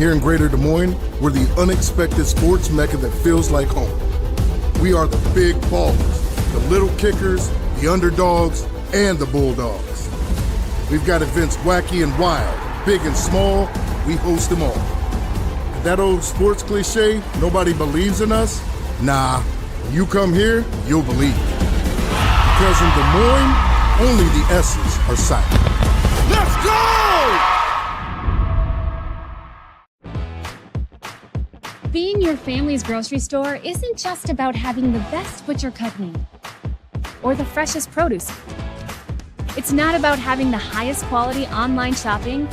Here in Greater Des Moines, we're the unexpected sports mecca that feels like home. We are the big ballers, the little kickers, the underdogs, and the bulldogs. We've got events wacky and wild, big and small, we host them all. And that old sports cliche, nobody believes in us? Nah, when you come here, you'll believe it. Because in Des Moines, only the S's are silent. Let's go! Being your family's grocery store isn't just about having the best butcher cut meat or the freshest produce. It's not about having the highest quality online shopping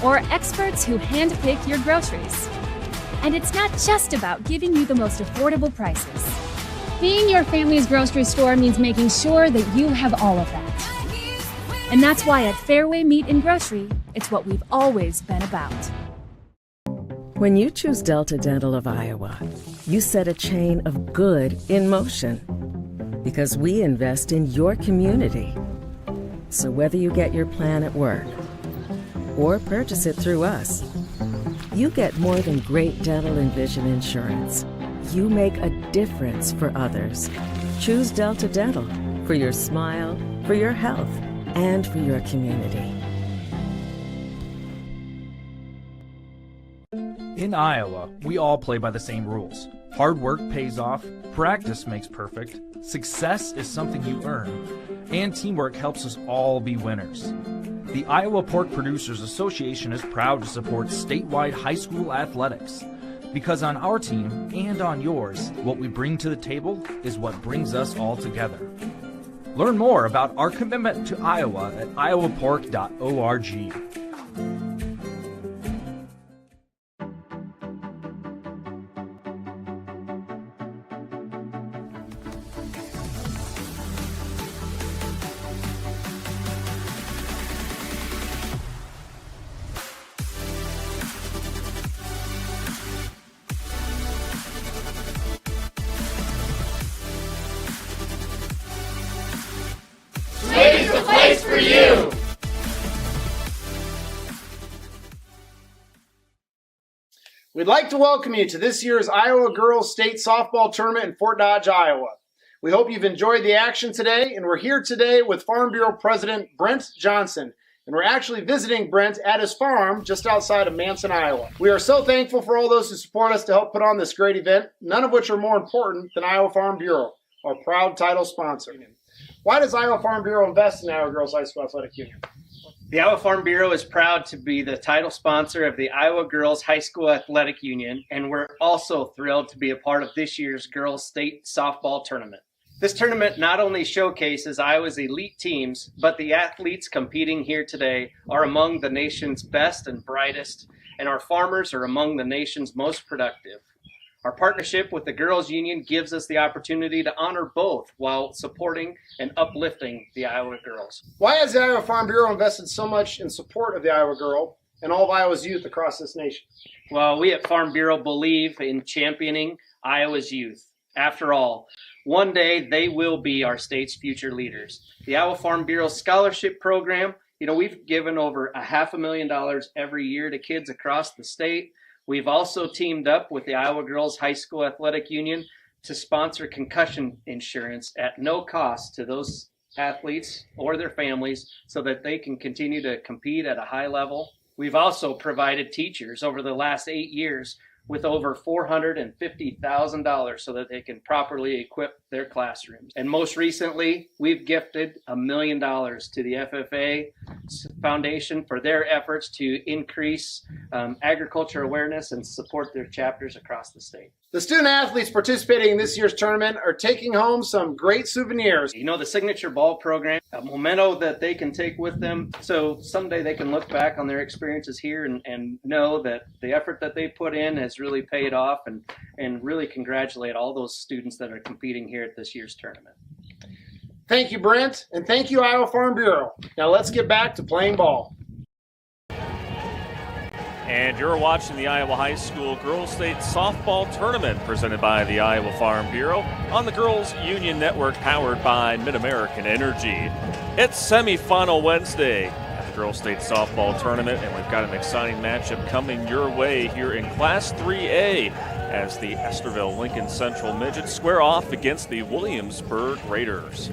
or experts who handpick your groceries. And it's not just about giving you the most affordable prices. Being your family's grocery store means making sure that you have all of that. And that's why at Fairway Meat and Grocery, it's what we've always been about. When you choose Delta Dental of Iowa, you set a chain of good in motion because we invest in your community. So whether you get your plan at work or purchase it through us, you get more than great dental and vision insurance. You make a difference for others. Choose Delta Dental for your smile, for your health, and for your community. In Iowa, we all play by the same rules. Hard work pays off, practice makes perfect, success is something you earn, and teamwork helps us all be winners. The Iowa Pork Producers Association is proud to support statewide high school athletics. Because on our team and on yours, what we bring to the table is what brings us all together. Learn more about our commitment to Iowa at iowapork.org. For you. We'd like to welcome you to this year's Iowa Girls State Softball Tournament in Fort Dodge, Iowa. We hope you've enjoyed the action today, and we're here today with Farm Bureau President Brent Johnson. And we're actually visiting Brent at his farm just outside of Manson, Iowa. We are so thankful for all those who support us to help put on this great event, none of which are more important than Iowa Farm Bureau, our proud title sponsor. Why does Iowa Farm Bureau invest in Iowa Girls High School Athletic Union? The Iowa Farm Bureau is proud to be the title sponsor of the Iowa Girls High School Athletic Union, and we're also thrilled to be a part of this year's Girls State Softball Tournament. This tournament not only showcases Iowa's elite teams, but the athletes competing here today are among the nation's best and brightest, and our farmers are among the nation's most productive. Our partnership with the Girls Union gives us the opportunity to honor both while supporting and uplifting the Iowa girls. Why has the Iowa Farm Bureau invested so much in support of the Iowa girl and all of Iowa's youth across this nation? Well, we at Farm Bureau believe in championing Iowa's youth. After all, one day they will be our state's future leaders. The Iowa Farm Bureau Scholarship Program, we've given over $500,000 every year to kids across the state. We've also teamed up with the Iowa Girls High School Athletic Union to sponsor concussion insurance at no cost to those athletes or their families so that they can continue to compete at a high level. We've also provided teachers over the last 8 years with over $450,000 so that they can properly equip their classrooms. And most recently, we've gifted $1 million to the FFA Foundation for their efforts to increase agriculture awareness and support their chapters across the state. The student athletes participating in this year's tournament are taking home some great souvenirs. The signature ball program, a memento that they can take with them so someday they can look back on their experiences here and know that the effort that they put in has really paid off, and really congratulate all those students that are competing here at this year's tournament. Thank you, Brent, and thank you, Iowa Farm Bureau. Now let's get back to playing ball. And you're watching the Iowa High School Girls State Softball Tournament presented by the Iowa Farm Bureau on the Girls Union Network powered by Mid-American Energy. It's Semifinal Wednesday. Girls State Softball Tournament, and we've got an exciting matchup coming your way here in Class 3A as the Estherville Lincoln Central Midgets square off against the Williamsburg Raiders.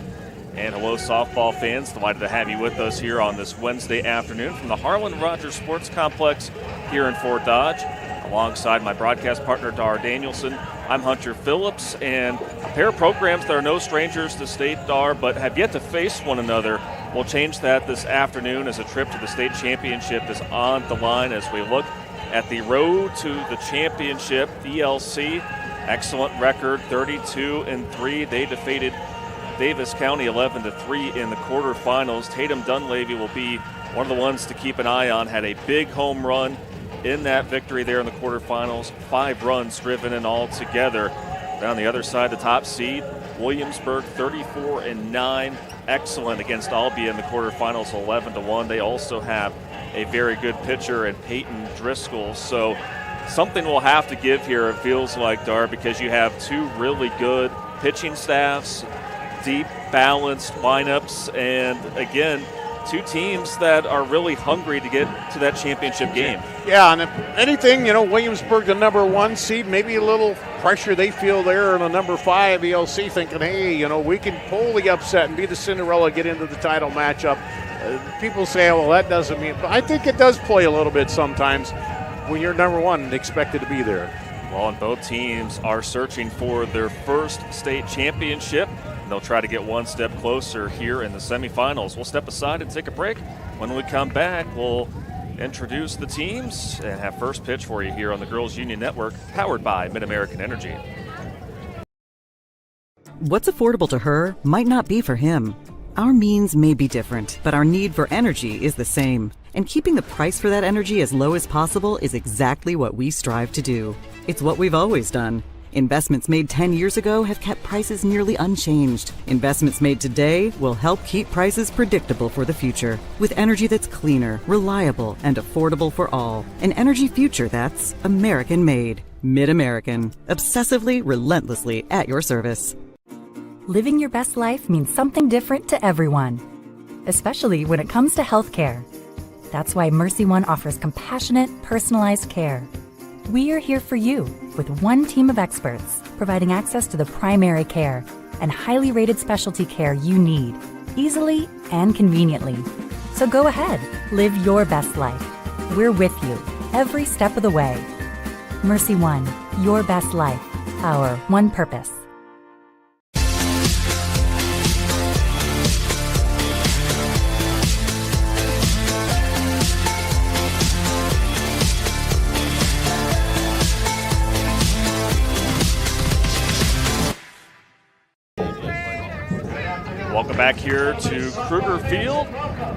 And hello, softball fans. Delighted to have you with us here on this Wednesday afternoon from the Harlan Rogers Sports Complex here in Fort Dodge. Alongside my broadcast partner, Dar Danielson, I'm Hunter Phillips, and a pair of programs that are no strangers to state, Dar, but have yet to face one another. We'll change that this afternoon as a trip to the state championship is on the line as we look at the road to the championship. ELC, excellent record, 32-3. They defeated Davis County 11-3 in the quarterfinals. Tatum Dunleavy will be one of the ones to keep an eye on. Had a big home run in that victory there in the quarterfinals. 5 runs driven in all together. Down the other side, the top seed, Williamsburg, 34-9. Excellent against Albia in the quarterfinals, 11-1. They also have a very good pitcher in Peyton Driscoll. So something will have to give here, it feels like, Dar, because you have 2 really good pitching staffs, deep, balanced lineups, and again, 2 teams that are really hungry to get to that championship game. Yeah, and if anything, Williamsburg, the number 1 seed, maybe a little pressure they feel there in the number 5 ELC, thinking, hey, we can pull the upset and be the Cinderella, get into the title matchup. People say, well, that doesn't mean, but I think it does play a little bit sometimes when you're number 1 and expected to be there. Well, and both teams are searching for their first state championship. They'll try to get one step closer here in the semifinals. We'll step aside and take a break. When we come back, we'll introduce the teams and have first pitch for you here on the Girls Union Network, powered by Mid-American Energy. What's affordable to her might not be for him. Our means may be different, but our need for energy is the same. And keeping the price for that energy as low as possible is exactly what we strive to do. It's what we've always done. Investments made 10 years ago have kept prices nearly unchanged. Investments made today will help keep prices predictable for the future. With energy that's cleaner, reliable, and affordable for all. An energy future that's American-made. Mid-American. Obsessively, relentlessly at your service. Living your best life means something different to everyone, especially when it comes to healthcare. That's why Mercy One offers compassionate, personalized care. We are here for you with one team of experts providing access to the primary care and highly rated specialty care you need, easily and conveniently. So go ahead, live your best life. We're with you every step of the way. Mercy One, your best life, our one purpose. Welcome back here to Kruger Field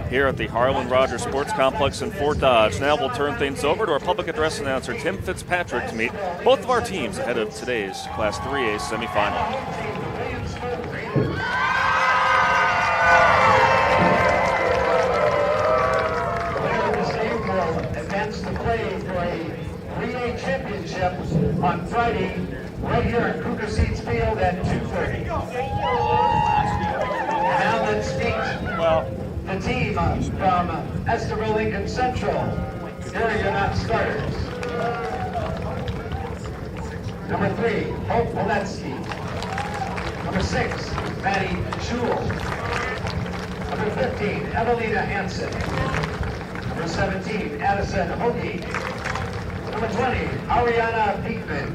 here at the Harlan Rogers Sports Complex in Fort Dodge. Now we'll turn things over to our public address announcer, Tim Fitzpatrick, to meet both of our teams ahead of today's Class 3A semifinal. Advance to play for a 3A championship on Friday right here at Kruger Seeds Field at 2:30. Now let's meet the team from Estherville Lincoln Central. Here are your non-starters. Number 3, Hope Poletsky. Number 6, Maddie Jewell. Number 15, Evelina Hansen. Number 17, Addison Hoagie. Number 20, Ariana Beekman.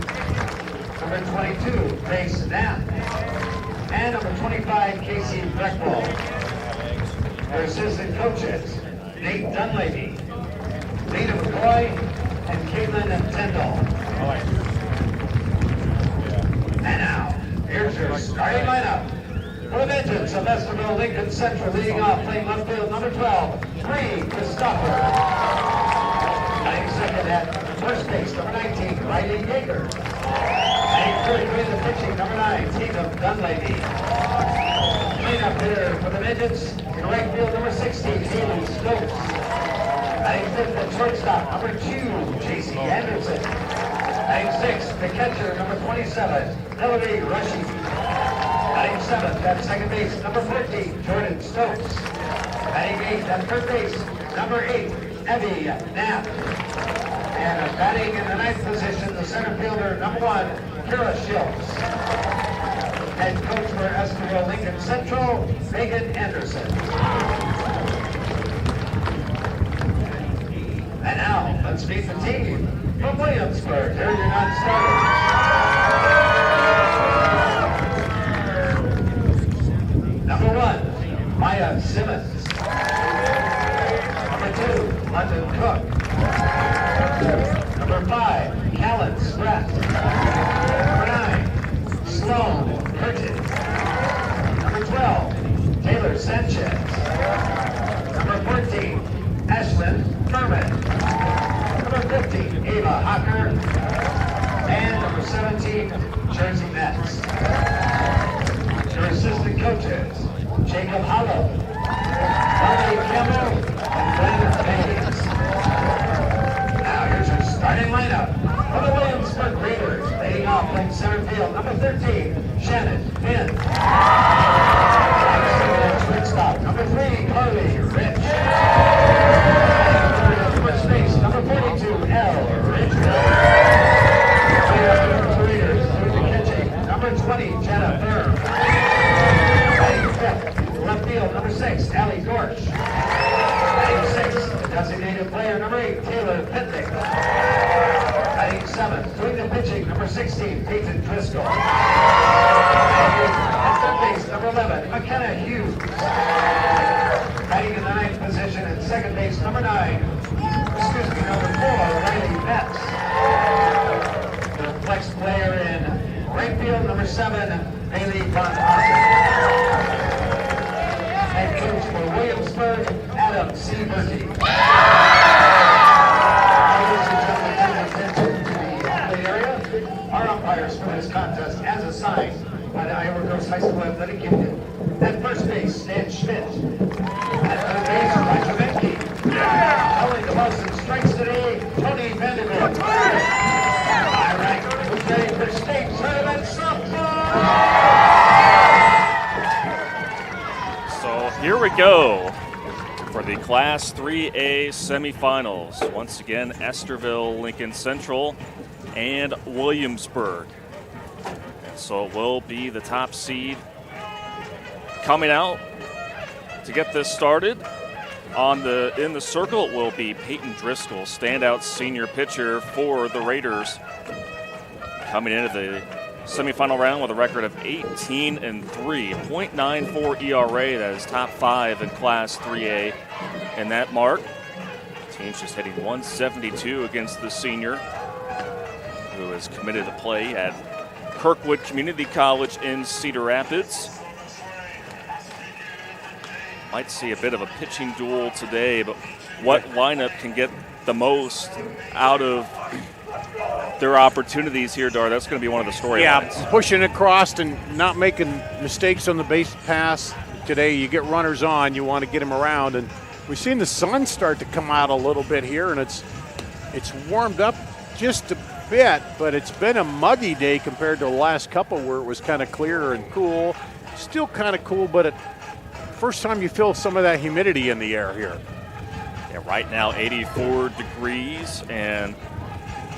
Number 22, Grace Knapp. And number 25, Casey Breckwald. Their assistant coaches, Nate Dunleavy, Lena McCoy, and Caitlin Tendall. And now, here's your starting lineup. For the Midgets of Estherville Lincoln Central, leading off, playing left field, number 12, Bree Christopher. Playing second at first base, number 19, Riley Yeager. Playing third in the pitching, number 9, Tatum Dunleavy. Cleanup hitter for the Midgets, in right field, number 16, Haley Stokes. Playing fifth at shortstop, number 2, J.C. Anderson. Playing sixth, the catcher, number 27, Hillary Rushy. Batting 7th at second base, number 14, Jordan Stokes. Batting 8th at third base, number 8, Evie Knapp. And batting in the 9th position, the center fielder, number 1, Kira Schultz. Head coach for Estherville Lincoln Central, Megan Anderson. And now, let's meet the team from Williamsburg. Here are your non-starters. Number 1, Maya Simmons. Number 2, London Cook. Number 5, Callan Spratt. Number 9, Sloan Curtis. Number 12, Taylor Sanchez. Number 14, Ashlyn Furman. Number 15, Ava Hocker. And number 17, Jersey Metz. Your assistant coaches, Jacob Hollow, Molly Campbell, and Glenn Hayes. Now here's your starting lineup for the Williamsburg Raiders. Leading off playing center field, number 13, Shannon Finn. Shortstop, number 3, Carly Rich. First base, number 42, L. Ridgway. Raiders, through the catching, number 20, Jenna Firm. Left field, number 6, Allie Gorsh. 96, designated player, number 8, Taylor Pitnick. 97, doing the pitching, number 16, Peyton Driscoll. At third base, number 11, McKenna Hughes. Batting in the 9th position at second base, number 4, Riley Metz. The flex player in right field, number 7, Bailey Von Ossen. Head coach for Williamsburg, Adam C. Berkey. Ladies and gentlemen, turn attention to the play area. Our umpires for this contest, as assigned by the Iowa Girls High School Athletic Union. At first base, Stan Schmidt. At third base, Roger Benke. Calling the most in strikes today, Tony Vanderbilt. All right, who's ready for state tournament softball? So here we go for the Class 3A semifinals. Once again, Estherville, Lincoln Central, and Williamsburg. And so it will be the top seed coming out to get this started. In the circle, it will be Peyton Driscoll, standout senior pitcher for the Raiders, coming into the semifinal round with a record of 18-3, .94 ERA. That is top 5 in Class 3A. And that mark, the team's just hitting 172 against the senior, who is committed to play at Kirkwood Community College in Cedar Rapids. Might see a bit of a pitching duel today, but what lineup can get the most out of their opportunities here, Dar? That's going to be one of the storylines. Yeah, pushing across and not making mistakes on the base pass today. You get runners on, you want to get them around. And we've seen the sun start to come out a little bit here, and it's warmed up just a bit, but it's been a muggy day compared to the last couple where it was kind of clear and cool. Still kind of cool, but first time you feel some of that humidity in the air here. Yeah, right now 84 degrees and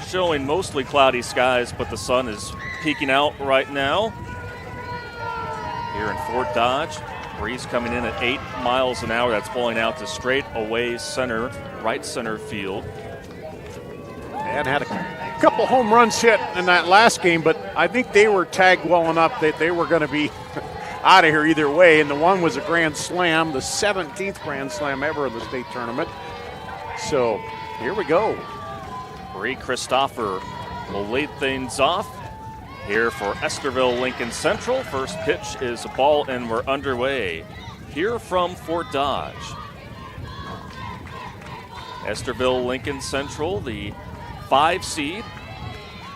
showing mostly cloudy skies, but the sun is peeking out right now. Here in Fort Dodge, breeze coming in at 8 miles an hour. That's blowing out to straight away center, right center field. And had a couple home runs hit in that last game, but I think they were tagged well enough that they were going to be out of here either way. And the one was a grand slam, the 17th grand slam ever in the state tournament. So here we go. Bree Christopher will lead things off here for Estherville Lincoln Central. First pitch is a ball and we're underway here from Fort Dodge. Estherville Lincoln Central, the 5 seed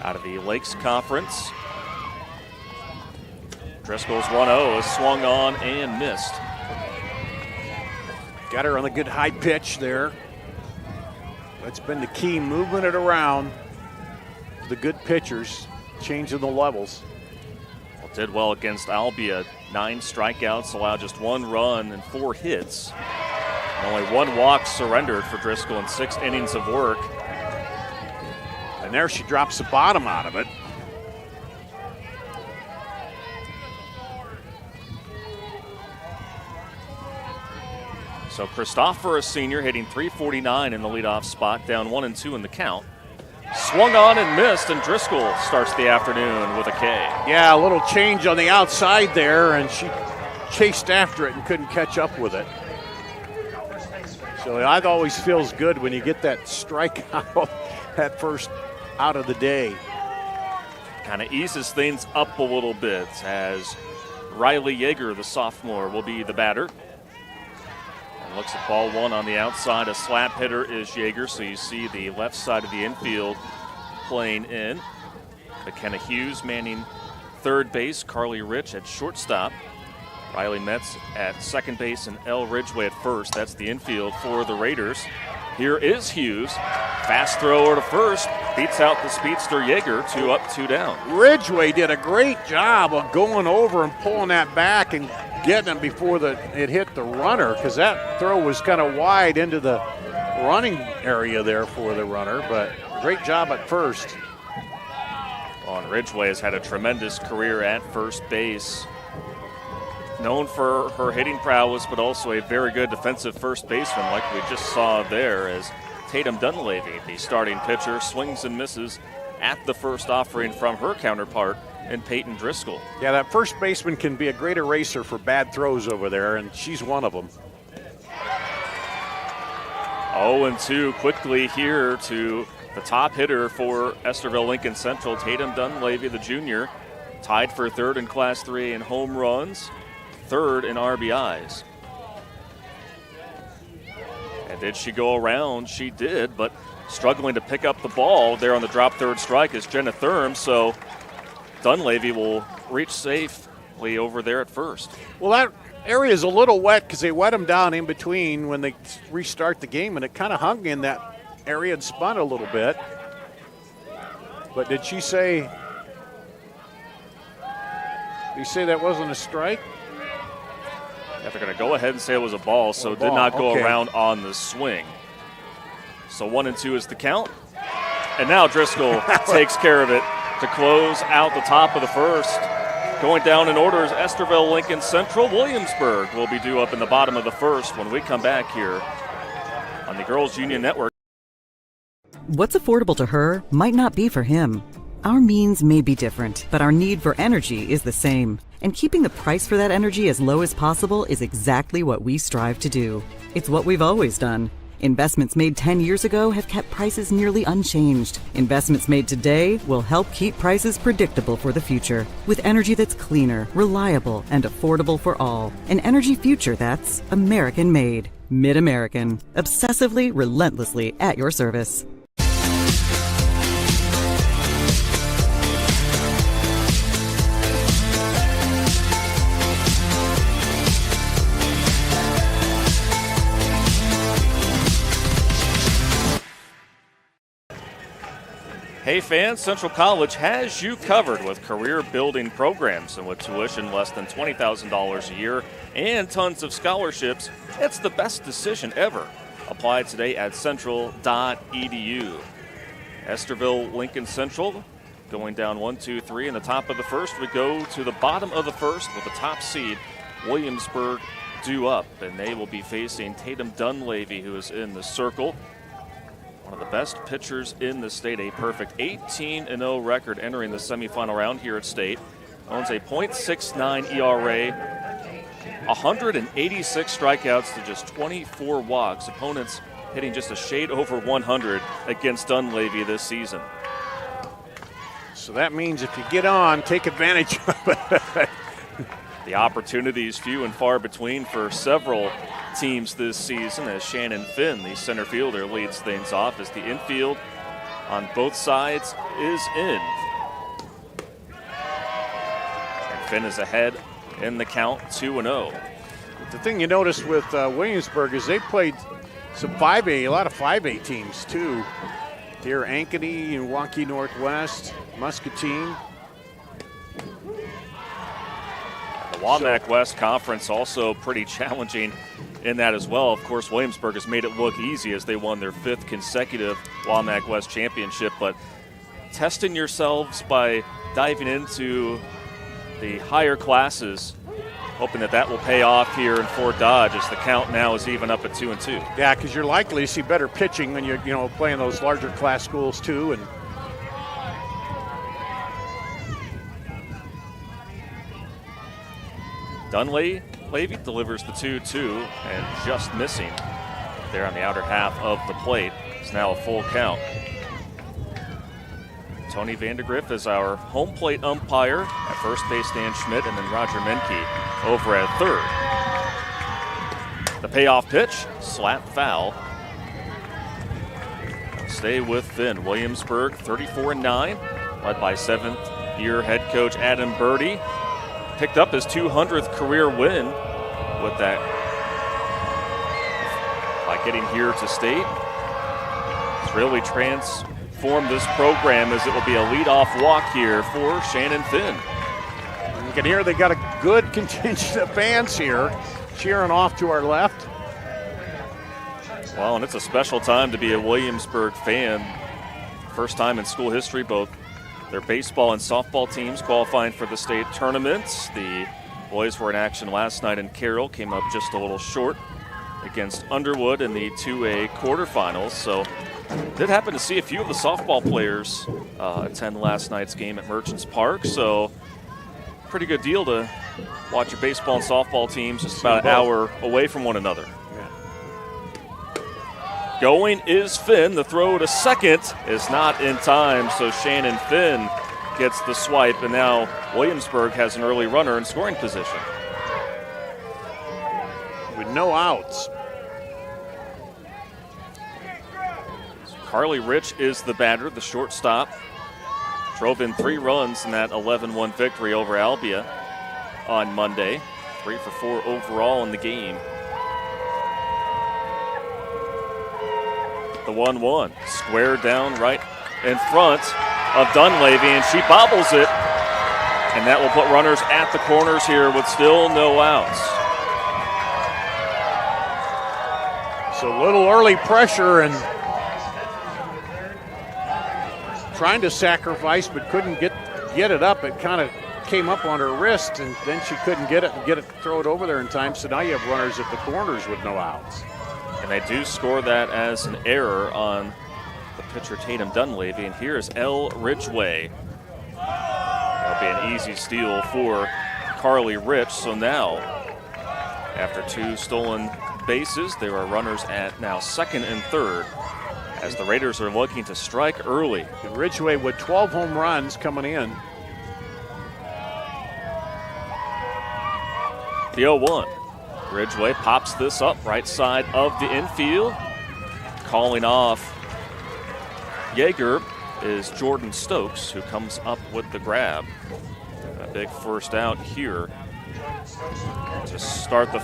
out of the Lakes Conference. Driscoll's 1-0 is swung on and missed. Got her on a good high pitch there. That's been the key, moving it around. The good pitchers, changing the levels. Well, did well against Albia. 9 strikeouts, allowed just 1 run and 4 hits. Only one walk surrendered for Driscoll in 6 innings of work. And there she drops the bottom out of it. So Christopher, a senior, hitting .349 in the leadoff spot, down 1-2 in the count. Swung on and missed, and Driscoll starts the afternoon with a K. Yeah, a little change on the outside there, and she chased after it and couldn't catch up with it. So it always feels good when you get that strikeout, that first out of the day. Kind of eases things up a little bit as Riley Yeager, the sophomore, will be the batter. And looks at ball one on the outside. A slap hitter is Yeager, so you see the left side of the infield playing in. McKenna Hughes manning third base, Carly Rich at shortstop. Riley Metz at second base and Elle Ridgway at first. That's the infield for the Raiders. Here is Hughes. Fast thrower to first. Beats out the speedster Yeager. 2 up, 2 down. Ridgway did a great job of going over and pulling that back and getting him before it hit the runner, because that throw was kind of wide into the running area there for the runner, but great job at first. Well, Ridgway has had a tremendous career at first base. Known for her hitting prowess, but also a very good defensive first baseman like we just saw there as Tatum Dunleavy, the starting pitcher, swings and misses at the first offering from her counterpart in Peyton Driscoll. Yeah, that first baseman can be a great eraser for bad throws over there, and she's one of them. 0-2 quickly here to the top hitter for Estherville Lincoln Central, Tatum Dunleavy, the junior, tied for third in Class 3 in home runs, third in RBIs. And did she go around? She did, but struggling to pick up the ball there on the drop third strike is Jenna Thurm, so Dunleavy will reach safely over there at first. Well, that area is a little wet because they wet them down in between when they restart the game, and it kind of hung in that area and spun a little bit. But did you say that wasn't a strike? Yeah, they're going to go ahead and say it was a ball, so did not go around on the swing. So 1-2 is the count. And now Driscoll takes care of it to close out the top of the first. Going down in order is Estherville Lincoln Central. Williamsburg will be due up in the bottom of the first when we come back here on the Girls Union Network. What's affordable to her might not be for him. Our means may be different, but our need for energy is the same. And keeping the price for that energy as low as possible is exactly what we strive to do. It's what we've always done. Investments made 10 years ago have kept prices nearly unchanged. Investments made today will help keep prices predictable for the future. With energy that's cleaner, reliable, and affordable for all. An energy future that's American-made. Mid-American. Obsessively, relentlessly at your service. Hey fans, Central College has you covered with career-building programs, and with tuition less than $20,000 a year and tons of scholarships, it's the best decision ever. Apply today at central.edu. Estherville Lincoln Central going down 1-2-3 in the top of the first. We go to the bottom of the first with the top seed, Williamsburg, due up, and they will be facing Tatum Dunleavy, who is in the circle. One of the best pitchers in the state, a perfect 18-0 record entering the semifinal round here at state. Owns a .69 ERA, 186 strikeouts to just 24 walks. Opponents hitting just a shade over 100 against Dunleavy this season. So that means if you get on, take advantage of it. The opportunities few and far between for several teams this season as Shannon Finn, the center fielder, leads things off as the infield on both sides is in. And Finn is ahead in the count, 2-0. The thing you notice with Williamsburg is they played some 5A, a lot of 5A teams too. Deer Ankeny, Waukee Northwest, Muscatine. The WAMAC West Conference also pretty challenging in that as well. Of course, Williamsburg has made it look easy as they won their 5th consecutive WAMAC West Championship, but testing yourselves by diving into the higher classes, hoping that will pay off here in Fort Dodge as the count now is even up at 2-2. Yeah, because you're likely to see better pitching when you're playing those larger class schools too. And Dunleavy delivers the 2-2 and just missing there on the outer half of the plate. It's now a full count. Tony Vandergriff is our home plate umpire. At first base, Dan Schmidt, and then Roger Menke over at third. The payoff pitch, slap foul. Stay with Finn. Williamsburg 34-9, led by 7th-year head coach Adam Birdie. Picked up his 200th career win with that by getting here to state. It's really transformed this program as it will be a leadoff walk here for Shannon Finn. You can hear they got a good contingent of fans here cheering off to our left. Well, and it's a special time to be a Williamsburg fan. First time in school history, both their baseball and softball teams qualifying for the state tournaments. The boys were in action last night in Carroll, came up just a little short against Underwood in the 2A quarterfinals. So did happen to see a few of the softball players attend last night's game at Merchants Park. So pretty good deal to watch your baseball and softball teams just about an hour away from one another. Going is Finn. The throw to second is not in time, so Shannon Finn gets the swipe, and now Williamsburg has an early runner in scoring position. With no outs. Carly Rich is the batter, the shortstop. Drove in 3 runs in that 11-1 victory over Albia on Monday. 3 for 4 overall in the game. The 1-1, square down right in front of Dunleavy, and she bobbles it. And that will put runners at the corners here with still no outs. So a little early pressure and trying to sacrifice, but couldn't get it up. It kind of came up on her wrist, and then she couldn't get it and throw it over there in time. So now you have runners at the corners with no outs. And they do score that as an error on the pitcher Tatum Dunleavy. And here's L. Ridgway. That'll be an easy steal for Carly Rich. So now, after 2 stolen bases, there are runners at now second and third as the Raiders are looking to strike early. And Ridgway with 12 home runs coming in. The 0-1. Ridgway pops this up right side of the infield. Calling off Yeager is Jordan Stokes, who comes up with the grab. A big first out here to start the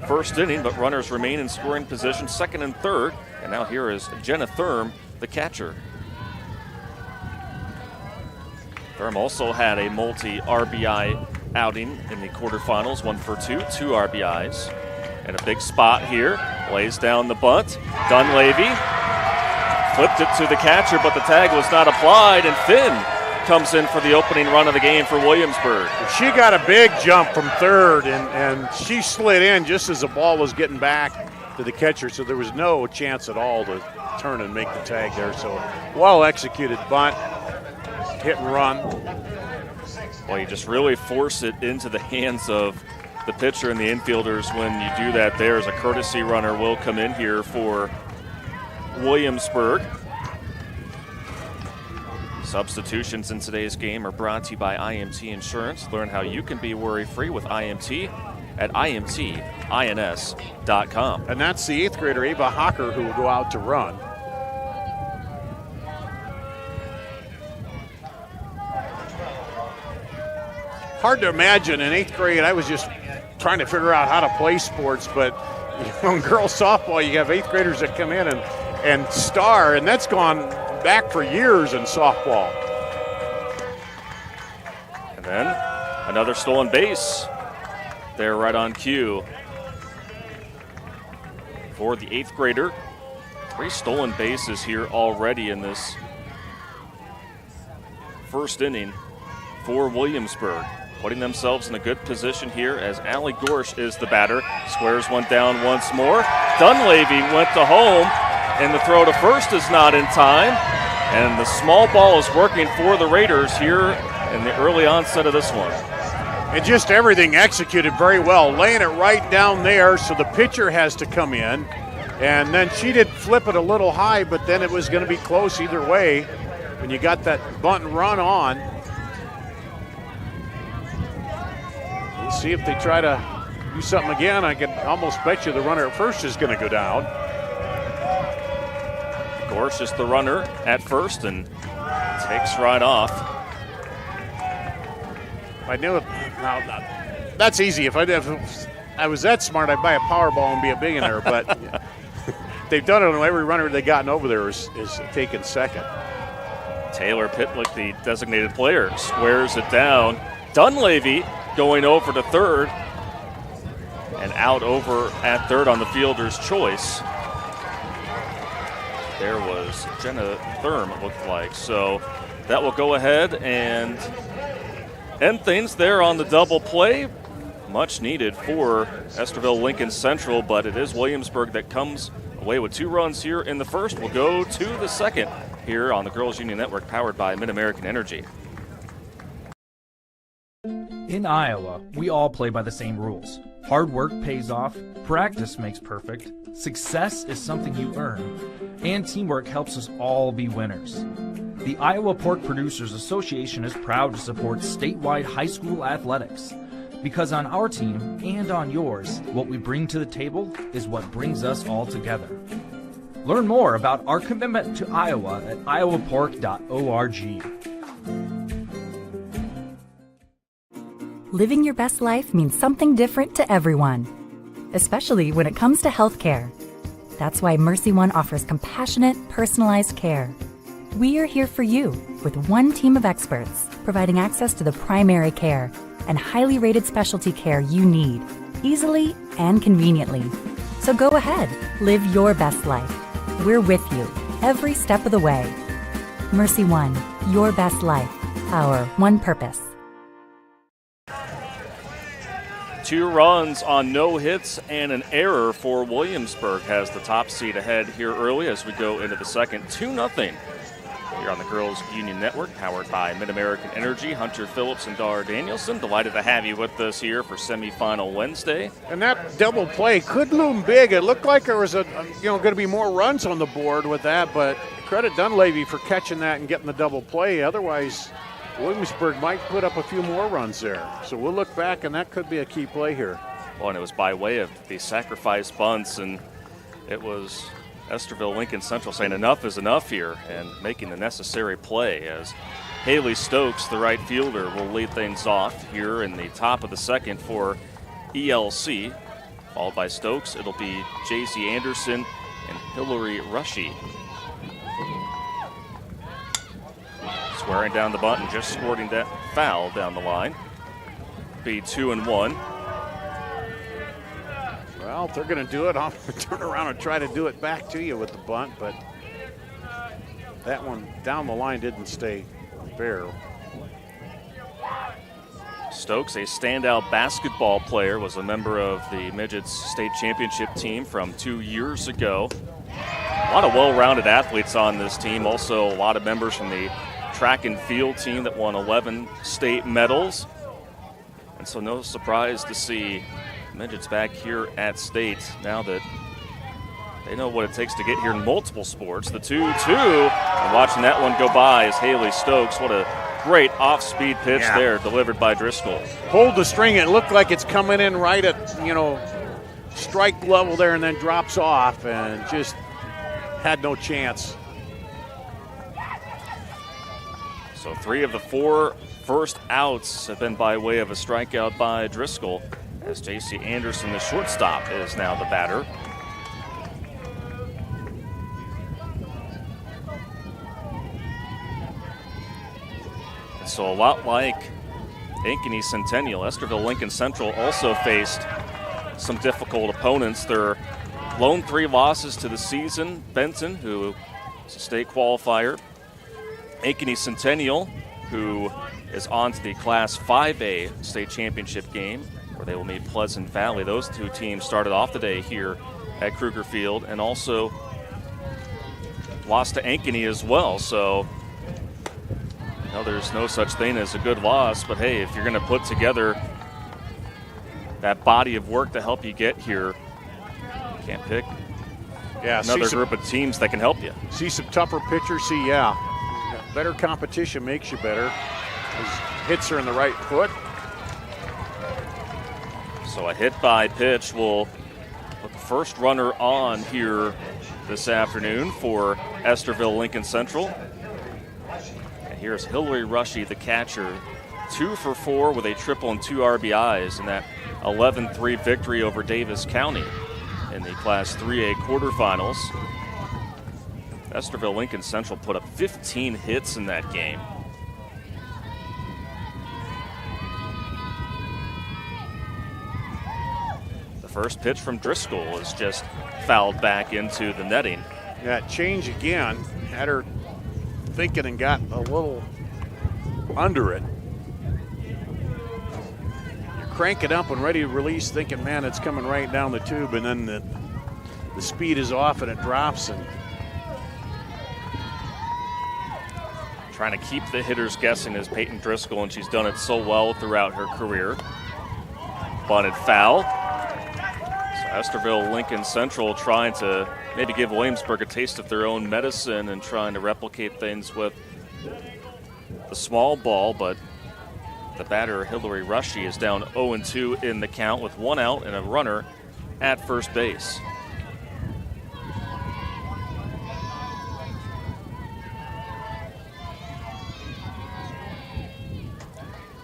first inning, but runners remain in scoring position, second and third. And now here is Jenna Thurm, the catcher. Thurm also had a multi-RBI outing in the quarterfinals, 1 for 2 RBIs. And a big spot here, lays down the bunt. Dunleavy flipped it to the catcher, but the tag was not applied, and Finn comes in for the opening run of the game for Williamsburg. She got a big jump from third, and she slid in just as the ball was getting back to the catcher, so there was no chance at all to turn and make the tag there. So well-executed bunt, hit and run. Well, you just really force it into the hands of the pitcher and the infielders when you do that there, as a courtesy runner will come in here for Williamsburg. Substitutions in today's game are brought to you by IMT Insurance. Learn how you can be worry-free with IMT at IMTINS.com. And that's the 8th grader, Ava Hocker, who will go out to run. Hard to imagine in 8th grade. I was just trying to figure out how to play sports, but in girls softball, you have 8th graders that come in and star, and that's gone back for years in softball. And then another stolen base there right on cue. for the 8th grader. 3 stolen bases here already in this first inning for Williamsburg. Putting themselves in a good position here as Allie Gorsh is the batter. Squares one down once more. Dunleavy went to home, and the throw to first is not in time. And the small ball is working for the Raiders here in the early onset of this one. And just everything executed very well, laying it right down there so the pitcher has to come in. And then she did flip it a little high, but then it was going to be close either way when you got that bunt and run on. Let's see if they try to do something again. I can almost bet you the runner at first is going to go down. Gorsh is the runner at first and takes right off. I knew it. Now, that's easy. If I was that smart, I'd buy a Powerball and be a billionaire. But they've done it on every runner they gotten over there is taken second. Taylor Pitlick, the designated player, squares it down. Dunleavy going over to third and out over at third on the fielder's choice. There was Jenna Thurm, it looked like. So that will go ahead and end things there on the double play. Much needed for Estherville Lincoln Central, but it is Williamsburg that comes away with 2 runs here in the first. We'll go to the second here on the Girls Union Network, powered by Mid-American Energy. In Iowa, we all play by the same rules. Hard work pays off, practice makes perfect, success is something you earn, and teamwork helps us all be winners. The Iowa Pork Producers Association is proud to support statewide high school athletics. Because on our team and on yours, what we bring to the table is what brings us all together. Learn more about our commitment to Iowa at iowapork.org. Living your best life means something different to everyone, especially when it comes to healthcare. That's why Mercy One offers compassionate, personalized care. We are here for you with one team of experts, providing access to the primary care and highly rated specialty care you need, easily and conveniently. So go ahead, live your best life. We're with you every step of the way. Mercy One, your best life, our one purpose. 2 runs on no hits and an error for Williamsburg has the top seed ahead here early as we go into the second. 2-0 here on the Girls Union Network, powered by Mid-American Energy. Hunter Phillips and Dar Danielson, delighted to have you with us here for Semifinal Wednesday. And that double play could loom big. It looked like there was going to be more runs on the board with that, but credit Dunleavy for catching that and getting the double play. Otherwise, Williamsburg might put up a few more runs there. So we'll look back, and that could be a key play here. Well, and it was by way of the sacrifice bunts, and it was Estherville Lincoln Central saying enough is enough here and making the necessary play as Haley Stokes, the right fielder, will lead things off here in the top of the second for ELC. Followed by Stokes, it'll be J.C. Anderson and Hillary Rushy. Squaring down the bunt and just scoring that foul down the line. Be 2-1. Well, if they're going to do it, I'll turn around and try to do it back to you with the bunt, but that one down the line didn't stay fair. Stokes, a standout basketball player, was a member of the Midgets state championship team from 2 years ago. A lot of well-rounded athletes on this team. Also, a lot of members from the track and field team that won 11 state medals. And so no surprise to see Midgets back here at state now that they know what it takes to get here in multiple sports. The 2-2, and watching that one go by is Haley Stokes. What a great off-speed pitch there delivered by Driscoll. Hold the string. It looked like it's coming in right at, strike level there and then drops off and just had no chance. So 3 of the 4 first outs have been by way of a strikeout by Driscoll, as J.C. Anderson, the shortstop, is now the batter. So a lot like Ankeny Centennial, Estherville Lincoln Central also faced some difficult opponents. Their lone 3 losses to the season. Benton, who is a state qualifier. Ankeny Centennial, who is on to the Class 5A state championship game, where they will meet Pleasant Valley. Those 2 teams started off the day here at Kruger Field, and also lost to Ankeny as well. So, there's no such thing as a good loss, but hey, if you're going to put together that body of work to help you get here, you can't pick another group of teams that can help you. See some tougher pitchers, better competition makes you better. His hits are in the right foot. So a hit by pitch will put the first runner on here this afternoon for Estherville Lincoln Central. And here's Hillary Rushy, the catcher, 2 for 4 with a triple and 2 RBIs in that 11-3 victory over Davis County in the Class 3A quarterfinals. Estherville Lincoln Central put up 15 hits in that game. The first pitch from Driscoll is just fouled back into the netting. Yeah, change again. Had her thinking and got a little under it. You crank it up and ready to release, thinking, man, it's coming right down the tube, and then the speed is off and it drops. And trying to keep the hitters guessing is Peyton Driscoll, and she's done it so well throughout her career. Bunted foul. So Estherville Lincoln Central trying to maybe give Williamsburg a taste of their own medicine and trying to replicate things with the small ball, but the batter Hillary Rushy is down 0-2 in the count with 1 out and a runner at first base.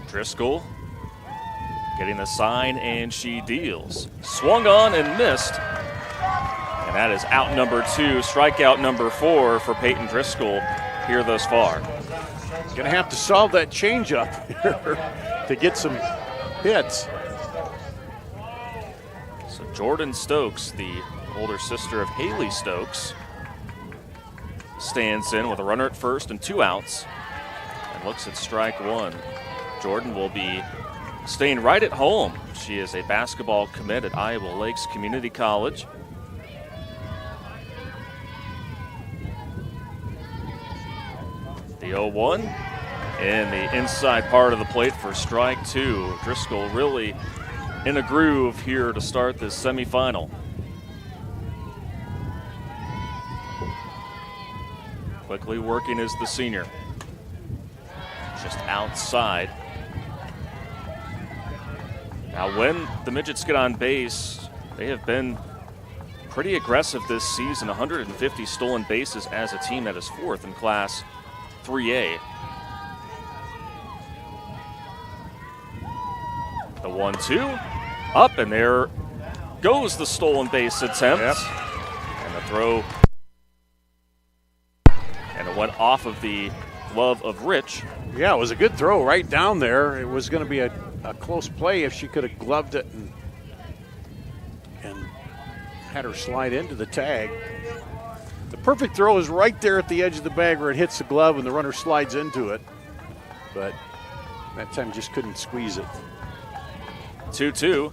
Driscoll getting the sign, and she deals. Swung on and missed. And that is out number 2, strikeout number 4 for Peyton Driscoll here thus far. Gonna have to solve that changeup here to get some hits. So Jordan Stokes, the older sister of Haley Stokes, stands in with a runner at first and 2 outs and looks at strike 1. Jordan will be staying right at home. She is a basketball commit at Iowa Lakes Community College. The 0-1 and the inside part of the plate for strike 2. Driscoll really in a groove here to start this semifinal. Quickly working is the senior. Just outside. Now when the Midgets get on base, they have been pretty aggressive this season. 150 stolen bases as a team, that is 4th in Class 3A. The 1-2, up, and there goes the stolen base attempt. Yep. And the throw, and it went off of the glove of Rich. Yeah, it was a good throw right down there. It was going to be a close play if she could have gloved it and had her slide into the tag. The perfect throw is right there at the edge of the bag where it hits the glove and the runner slides into it. But that time just couldn't squeeze it. 2-2,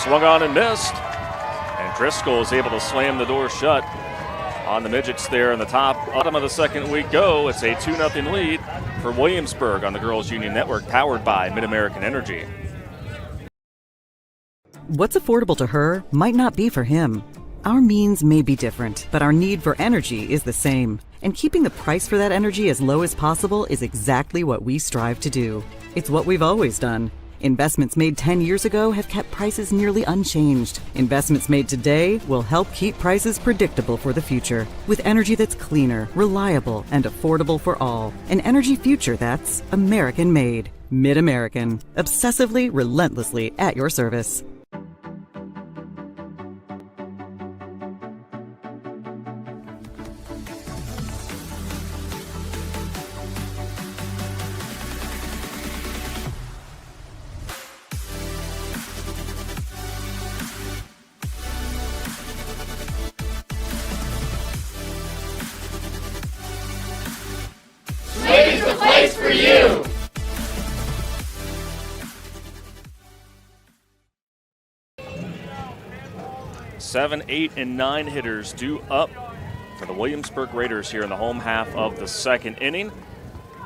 swung on and missed. And Driscoll is able to slam the door shut on the Midgets there in the bottom of the second we go. It's a 2-0 lead for Williamsburg on the Girls Union Network, powered by Mid-American Energy. What's affordable to her might not be for him. Our means may be different, but our need for energy is the same. And keeping the price for that energy as low as possible is exactly what we strive to do. It's what we've always done. Investments made 10 years ago have kept prices nearly unchanged. Investments made today will help keep prices predictable for the future, with energy that's cleaner, reliable, and affordable for all. An energy future that's American-made. Mid-American. Obsessively, relentlessly at your service. for you. 7, 8, and 9 hitters due up for the Williamsburg Raiders here in the home half of the second inning.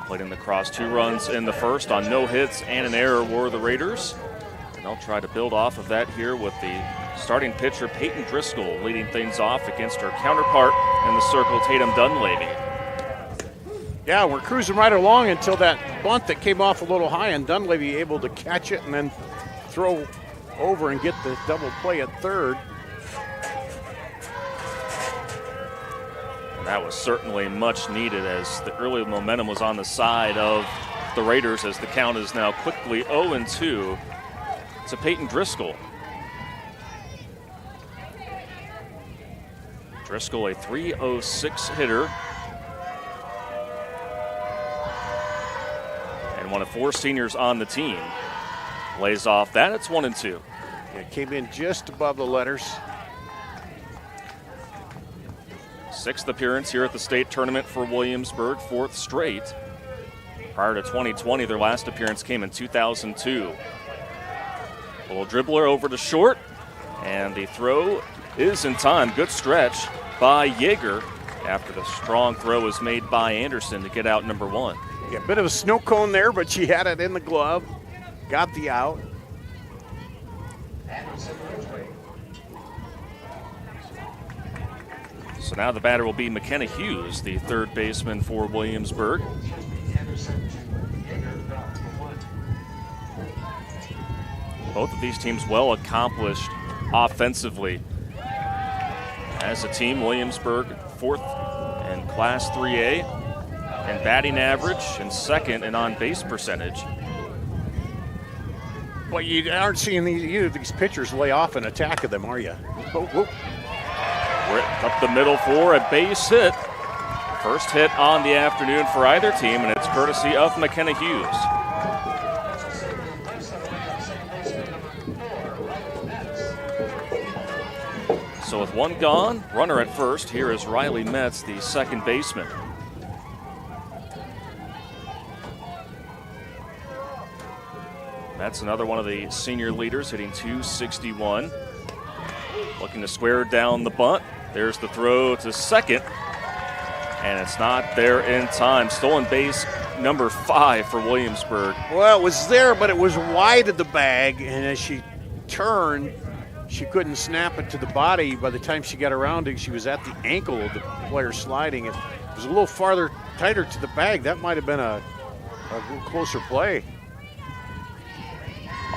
Played in the cross 2 runs in the first on no hits and an error were the Raiders. And they'll try to build off of that here with the starting pitcher Peyton Driscoll leading things off against her counterpart in the circle, Tatum Dunleavy. Yeah, we're cruising right along until that bunt that came off a little high, and Dunleavy able to catch it and then throw over and get the double play at third. And that was certainly much needed as the early momentum was on the side of the Raiders as the count is now quickly 0-2 to Peyton Driscoll. Driscoll, a .306 hitter. And one of 4 seniors on the team. Lays off that, it's 1-2. It came in just above the letters. 6th appearance here at the state tournament for Williamsburg, 4th straight. Prior to 2020, their last appearance came in 2002. A little dribbler over to short, and the throw is in time. Good stretch by Yeager after the strong throw was made by Anderson to get out number 1. Yeah, a bit of a snow cone there, but she had it in the glove, got the out. So now the batter will be McKenna Hughes, the third baseman for Williamsburg. Both of these teams well accomplished offensively. As a team, Williamsburg 4th in Class 3A in batting average and 2nd in on-base percentage. Well, you aren't seeing these pitchers lay off an attack of them, are you? Whoa. Up the middle for a base hit. First hit on the afternoon for either team, and it's courtesy of McKenna Hughes. So with 1 gone, runner at first, here is Riley Metz, the second baseman. That's another one of the senior leaders, hitting .261. Looking to square down the bunt. There's the throw to second, and it's not there in time. Stolen base number 5 for Williamsburg. Well, it was there, but it was wide of the bag, and as she turned, she couldn't snap it to the body. By the time she got around it, she was at the ankle of the player sliding. It was a little farther, tighter to the bag. That might have been a little closer play.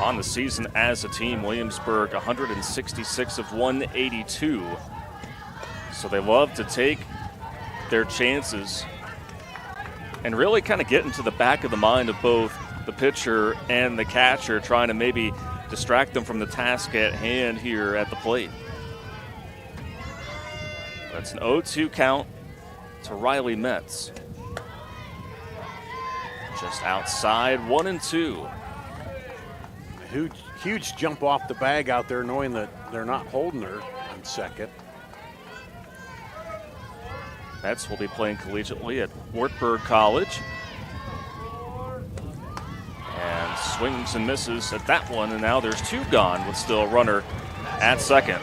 On the season as a team, Williamsburg 166 of 182. So they love to take their chances and really kind of get into the back of the mind of both the pitcher and the catcher, trying to maybe distract them from the task at hand here at the plate. That's an 0-2 count to Riley Metz. Just outside, 1-2. Huge jump off the bag out there, knowing that they're not holding her on second. Metz will be playing collegiately at Wartburg College. And swings and misses at that one, and now there's 2 gone with still a runner at second.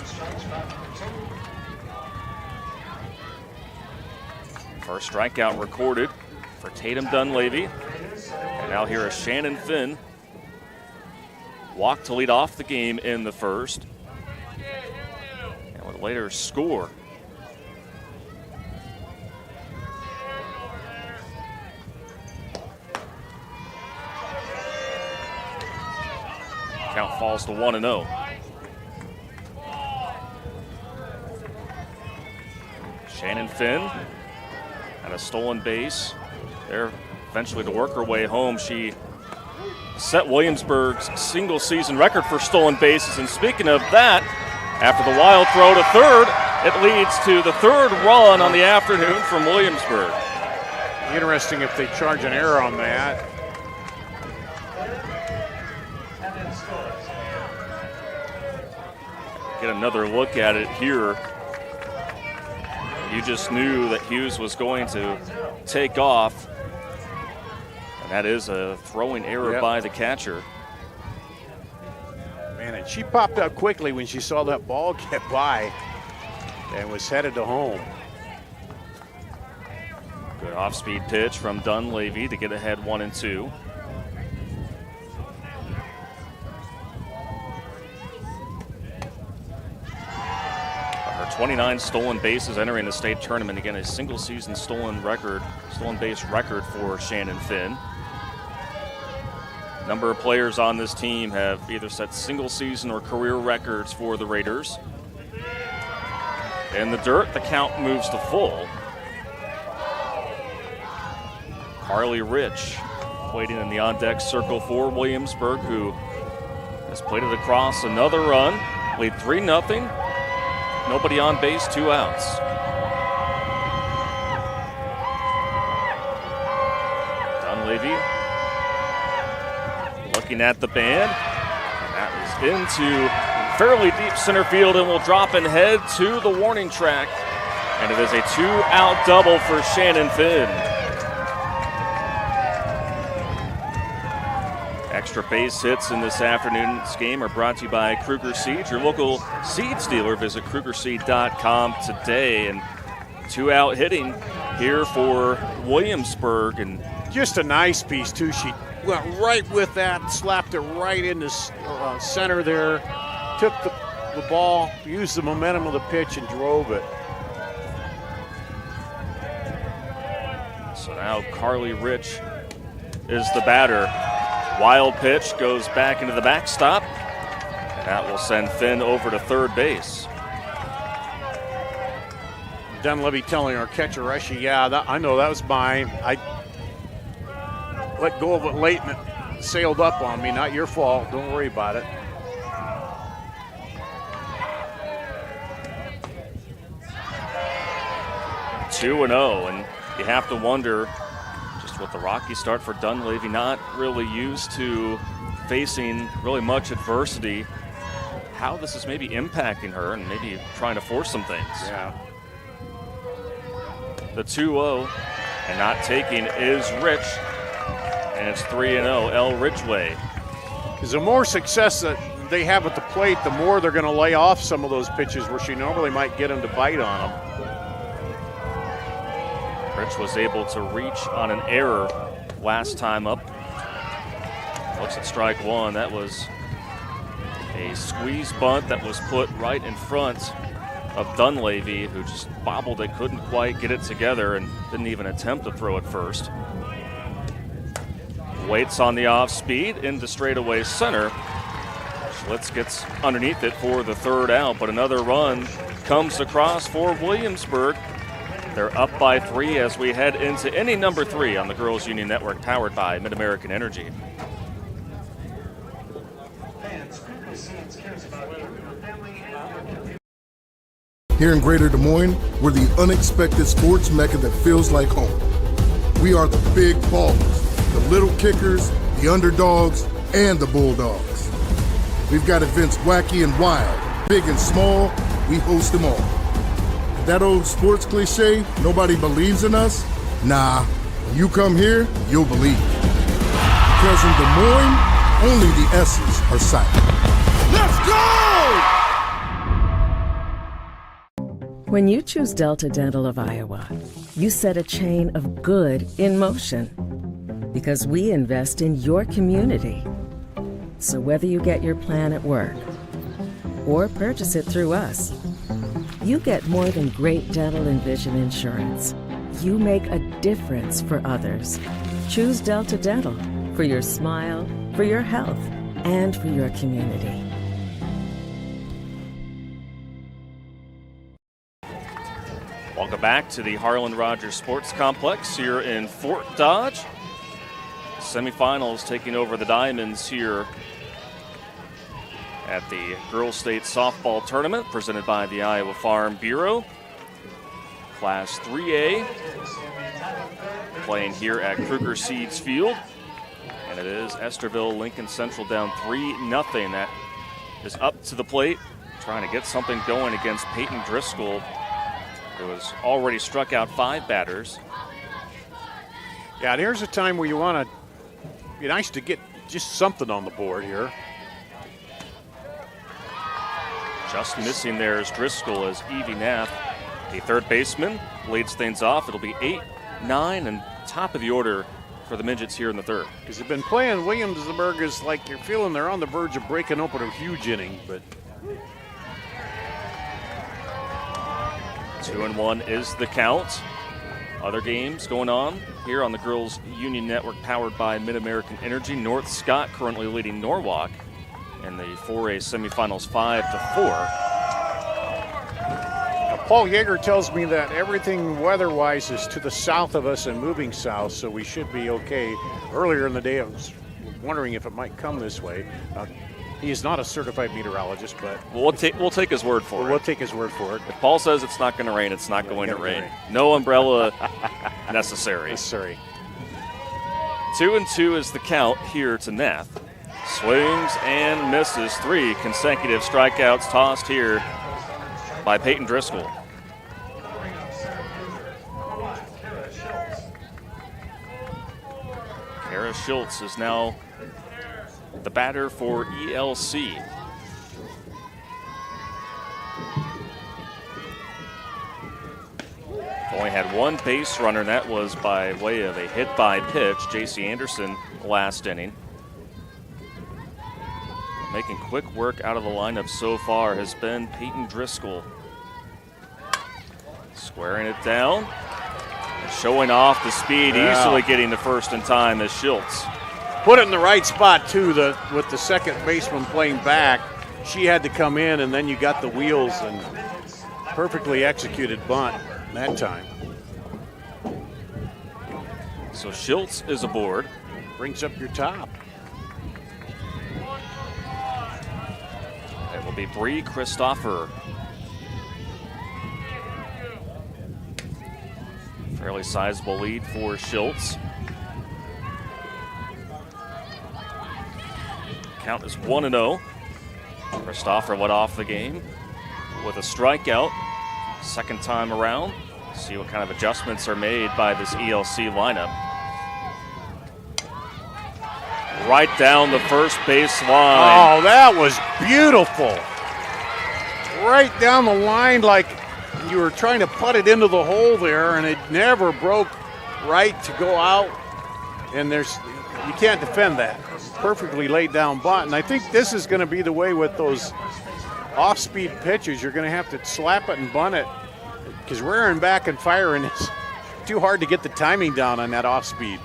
First strikeout recorded for Tatum Dunleavy. And now here is Shannon Finn. Walked to lead off the game in the first. And would later score. Count falls to 1-0. Shannon Finn at a stolen base. There eventually to work her way home. She set Williamsburg's single season record for stolen bases. And speaking of that, after the wild throw to third, it leads to the 3rd run on the afternoon from Williamsburg. Interesting if they charge an error on that. Get another look at it here. You just knew that Hughes was going to take off. And And that is a throwing error by the catcher. Man, and she popped up quickly when she saw that ball get by and was headed to home. Good off-speed pitch from Dunleavy to get ahead 1-2. Her 29 stolen bases entering the state tournament. Again, a single-season stolen base record for Shannon Finn. Number of players on this team have either set single-season or career records for the Raiders. In the dirt, the count moves to full. Carly Rich waiting in the on-deck circle for Williamsburg, who has played it across. Another run, lead 3-0. Nobody on base, 2 outs. Dunleavy looking at the band. And that is into fairly deep center field and will drop and head to the warning track. And it is a 2-out double for Shannon Finn. Extra base hits in this afternoon's game are brought to you by Kruger Seeds, your local seeds dealer. Visit KrugerSeed.com today. And 2-out hitting here for Williamsburg. And just a nice piece, too. She went right with that, slapped it right in the center there, took the ball, used the momentum of the pitch, and drove it. So now Carly Rich is the batter. Wild pitch goes back into the backstop. And that will send Finn over to third base. Dunleavy telling our catcher, Reshi, yeah, I know that was mine. I let go of it late and it sailed up on me. Not your fault. Don't worry about it. Two and 0, and you have to wonder just with the rocky start for Dunleavy, not really used to facing really much adversity, how this is maybe impacting her and maybe trying to force some things. Yeah. The 2-0 and not taking is Rich, and it's 3-0 L Ridgeway. Because the more success that they have at the plate, the more they're going to lay off some of those pitches where she normally might get them to bite on them. Rich was able to reach on an error last time up. Looks at strike one. That was a squeeze bunt that was put right in front of Dunleavy, who just bobbled it, couldn't quite get it together, and didn't even attempt to throw it first. Waits on the off speed into straightaway center. Schlitz gets underneath it for the third out, but another run comes across for Williamsburg. They're up by 3 as we head into inning number 3 on the Girls Union Network, powered by Mid-American Energy. Here in Greater Des Moines, we're the unexpected sports mecca that feels like home. We are the big ballers, the little kickers, the underdogs, and the bulldogs. We've got events wacky and wild, big and small, we host them all. That old sports cliche, nobody believes in us? Nah, when you come here, you'll believe. Because in Des Moines, only the S's are silent. Let's go! When you choose Delta Dental of Iowa, you set a chain of good in motion. Because we invest in your community. So whether you get your plan at work or purchase it through us, you get more than great dental and vision insurance. You make a difference for others. Choose Delta Dental for your smile, for your health, and for your community. Welcome back to the Harlan Rogers Sports Complex here in Fort Dodge. Semifinals taking over the Diamonds here at the Girls State Softball Tournament presented by the Iowa Farm Bureau. Class 3A playing here at Kruger Seeds Field. And it is Estherville Lincoln Central down 3-0. That is up to the plate, trying to get something going against Peyton Driscoll, who has already struck out 5 batters. Yeah, and here's a time where you want to Be nice to get just something on the board here. Just missing there is Driscoll as Evie Knapp, the third baseman, leads things off. It'll be 8, 9, and top of the order for the Midgets here in the third. Because they've been playing Williamsburg is like you're feeling they're on the verge of breaking open a huge inning, but 2-1 is the count. Other games going on here on the Girls Union Network powered by Mid-American Energy. North Scott currently leading Norwalk in the 4A semifinals 5-4. Paul Yeager tells me that everything weather-wise is to the south of us and moving south, so we should be okay. Earlier in the day, I was wondering if it might come this way. He is not a certified meteorologist, but we'll take his word for it. We'll take his word for it. If Paul says it's not going to rain, it's not going to rain. No umbrella necessary. 2-2 is the count here to Nath. Swings and misses. 3 consecutive strikeouts tossed here by Peyton Driscoll. Kara Schultz is now the batter for ELC. Only had one base runner, and that was by way of a hit by pitch. J.C. Anderson last inning. Making quick work out of the lineup so far has been Peyton Driscoll. Squaring it down. Showing off the speed, easily getting the first in time as Schultz. Put it in the right spot, too, with the second baseman playing back. She had to come in, and then you got the wheels and perfectly executed bunt that time. So Schultz is aboard. Brings up your top. It will be Bree Christopher. Fairly sizable lead for Schultz. Count is 1-0. Christopher led off the game with a strikeout. Second time around. See what kind of adjustments are made by this ELC lineup. Right down the first base line. Oh, that was beautiful. Right down the line like you were trying to putt it into the hole there, and it never broke right to go out. And you can't defend that. Perfectly laid down bunt. And I think this is going to be the way with those off-speed pitches. You're going to have to slap it and bunt it because rearing back and firing is too hard to get the timing down on that off-speed.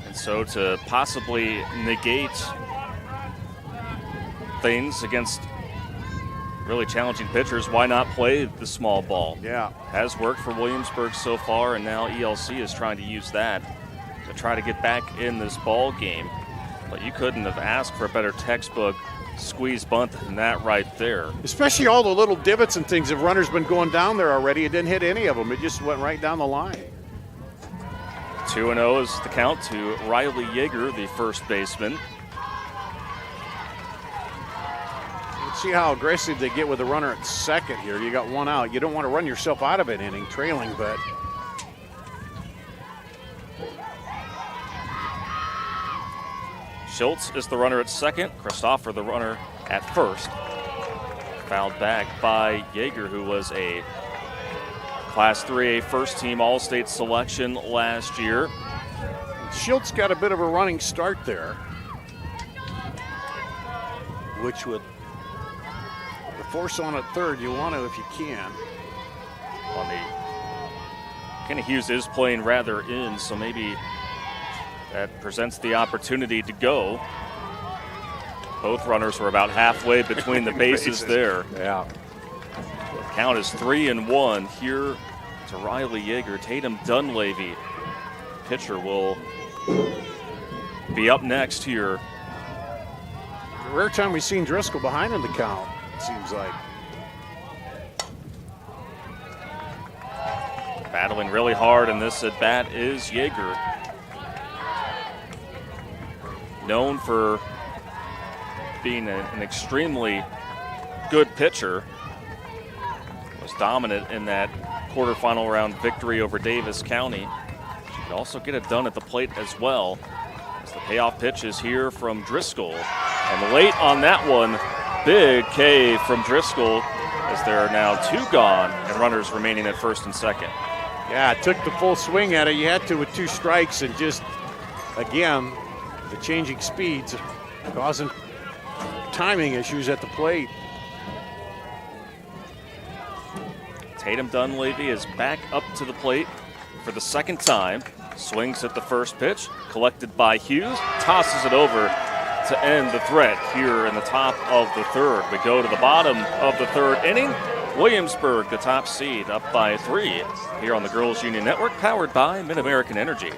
And so to possibly negate things against really challenging pitchers, why not play the small ball? Yeah. Has worked for Williamsburg so far, and now ELC is trying to use that to try to get back in this ball game. But you couldn't have asked for a better textbook squeeze bunt than that right there. Especially all the little divots and things. If runners been going down there already, it didn't hit any of them. It just went right down the line. 2-0 is the count to Riley Yeager, the first baseman. Let's see how aggressive they get with the runner at second here. You got one out. You don't want to run yourself out of an inning trailing, but Schultz is the runner at second. Christopher the runner at first. Fouled back by Yeager, who was a Class 3A first-team All-State selection last year. Schultz got a bit of a running start there, which would the force on at third. You want to if you can. On the Kenny Hughes is playing rather in, so maybe that presents the opportunity to go. Both runners were about halfway between the bases there. Yeah. The count is 3-1 here to Riley Yeager. Tatum Dunleavy, pitcher, will be up next here. The rare time we've seen Driscoll behind in the count, it seems like. Battling really hard in this at bat is Yeager. Known for being an extremely good pitcher. Was dominant in that quarterfinal round victory over Davis County. She could also get it done at the plate as well. As the payoff pitch is here from Driscoll. And late on that one, big K from Driscoll, as there are now 2 gone and runners remaining at first and second. Yeah, took the full swing at it. You had to with 2 strikes, and just, again, the changing speeds causing timing issues at the plate. Tatum Dunleavy is back up to the plate for the second time. Swings at the first pitch, collected by Hughes, tosses it over to end the threat here in the top of the third. We go to the bottom of the third inning. Williamsburg, the top seed, up by 3 here on the Girls Union Network, powered by Mid-American Energy.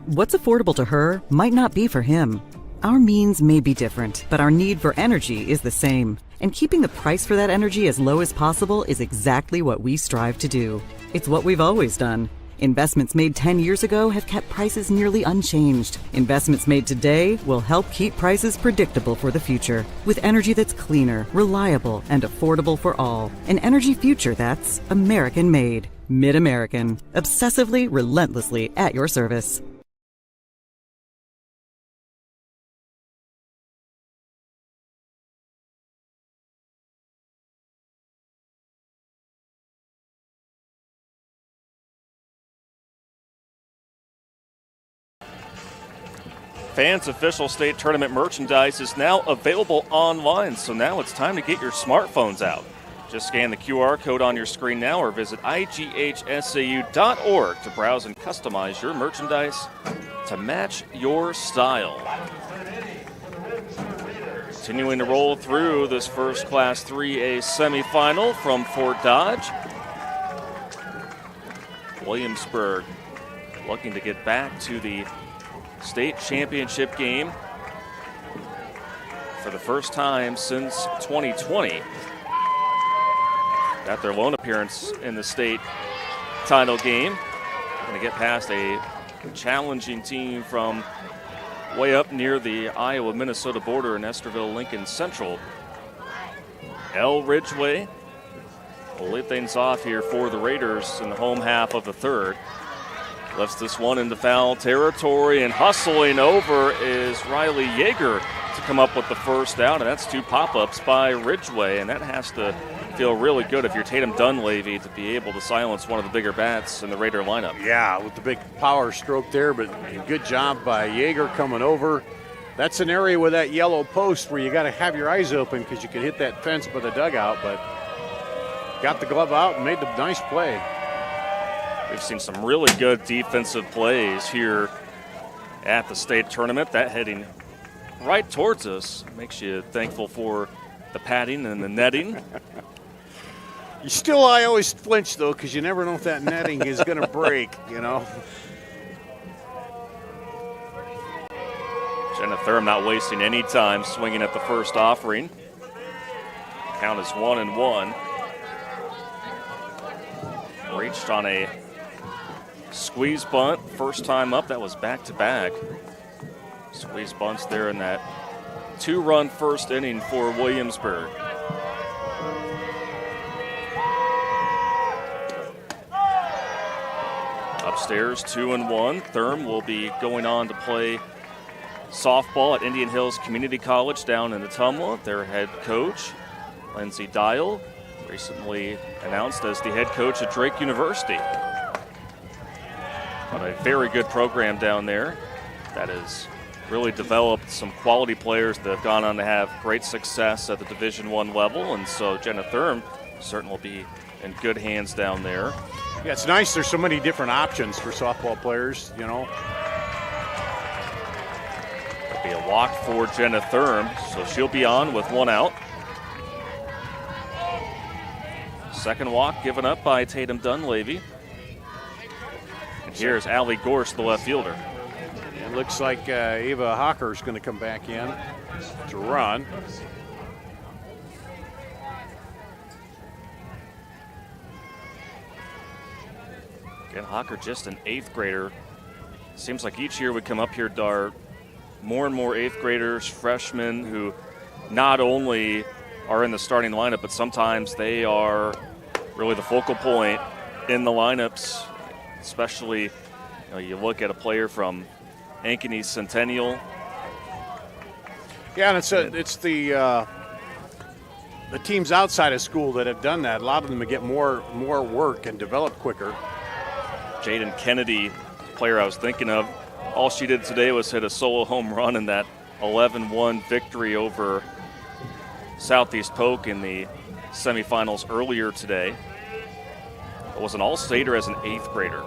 What's affordable to her might not be for him. Our means may be different, but our need for energy is the same. And keeping the price for that energy as low as possible is exactly what we strive to do. It's what we've always done. Investments made 10 years ago have kept prices nearly unchanged. Investments made today will help keep prices predictable for the future, with energy that's cleaner, reliable, and affordable for all. An energy future that's American-made. Mid-American. Obsessively, relentlessly at your service. Fans Official State Tournament merchandise is now available online, so now it's time to get your smartphones out. Just scan the QR code on your screen now or visit IGHSAU.org to browse and customize your merchandise to match your style. Continuing to roll through this first Class 3A semifinal from Fort Dodge. Williamsburg looking to get back to the state championship game for the first time since 2020. Got their lone appearance in the state title game. Going to get past a challenging team from way up near the Iowa-Minnesota border in Estherville, Lincoln Central. L. Ridgeway will lead things off here for the Raiders in the home half of the third. Lifts this one into foul territory, and hustling over is Riley Yeager to come up with the first out, and that's 2 pop-ups by Ridgeway, and that has to feel really good if you're Tatum Dunleavy to be able to silence one of the bigger bats in the Raider lineup. Yeah, with the big power stroke there, but good job by Yeager coming over. That's an area with that yellow post where you got to have your eyes open because you could hit that fence by the dugout, but got the glove out and made the nice play. We've seen some really good defensive plays here at the state tournament. That heading right towards us makes you thankful for the padding and the netting. I always flinch, though, because you never know if that netting is going to break, you know. Jenna Thurm not wasting any time swinging at the first offering. Count is 1-1. Reached on a squeeze bunt, first time up. That was back-to-back. Squeeze bunts there in that 2-run first inning for Williamsburg. Upstairs, 2-1. Thurm will be going on to play softball at Indian Hills Community College down in Ottumwa. Their head coach, Lindsay Dial, recently announced as the head coach at Drake University. But a very good program down there that has really developed some quality players that have gone on to have great success at the Division I level, and so Jenna Thurm certainly will be in good hands down there. Yeah, it's nice there's so many different options for softball players, you know. It'll be a walk for Jenna Thurm, so she'll be on with 1 out. Second walk given up by Tatum Dunleavy. And here's Allie Gorse, the left fielder. It looks like Ava Hawker is going to come back in to run. Again, Hawker just an 8th grader. Seems like each year we come up here, Dart, more and more 8th graders, freshmen who not only are in the starting lineup, but sometimes they are really the focal point in the lineups, especially You look at a player from Ankeny Centennial. Yeah, and it's the teams outside of school that have done that. A lot of them get more work and develop quicker. Jaden Kennedy, the player I was thinking of, all she did today was hit a solo home run in that 11-1 victory over Southeast Polk in the semifinals earlier today. It was an all-stater as an 8th grader.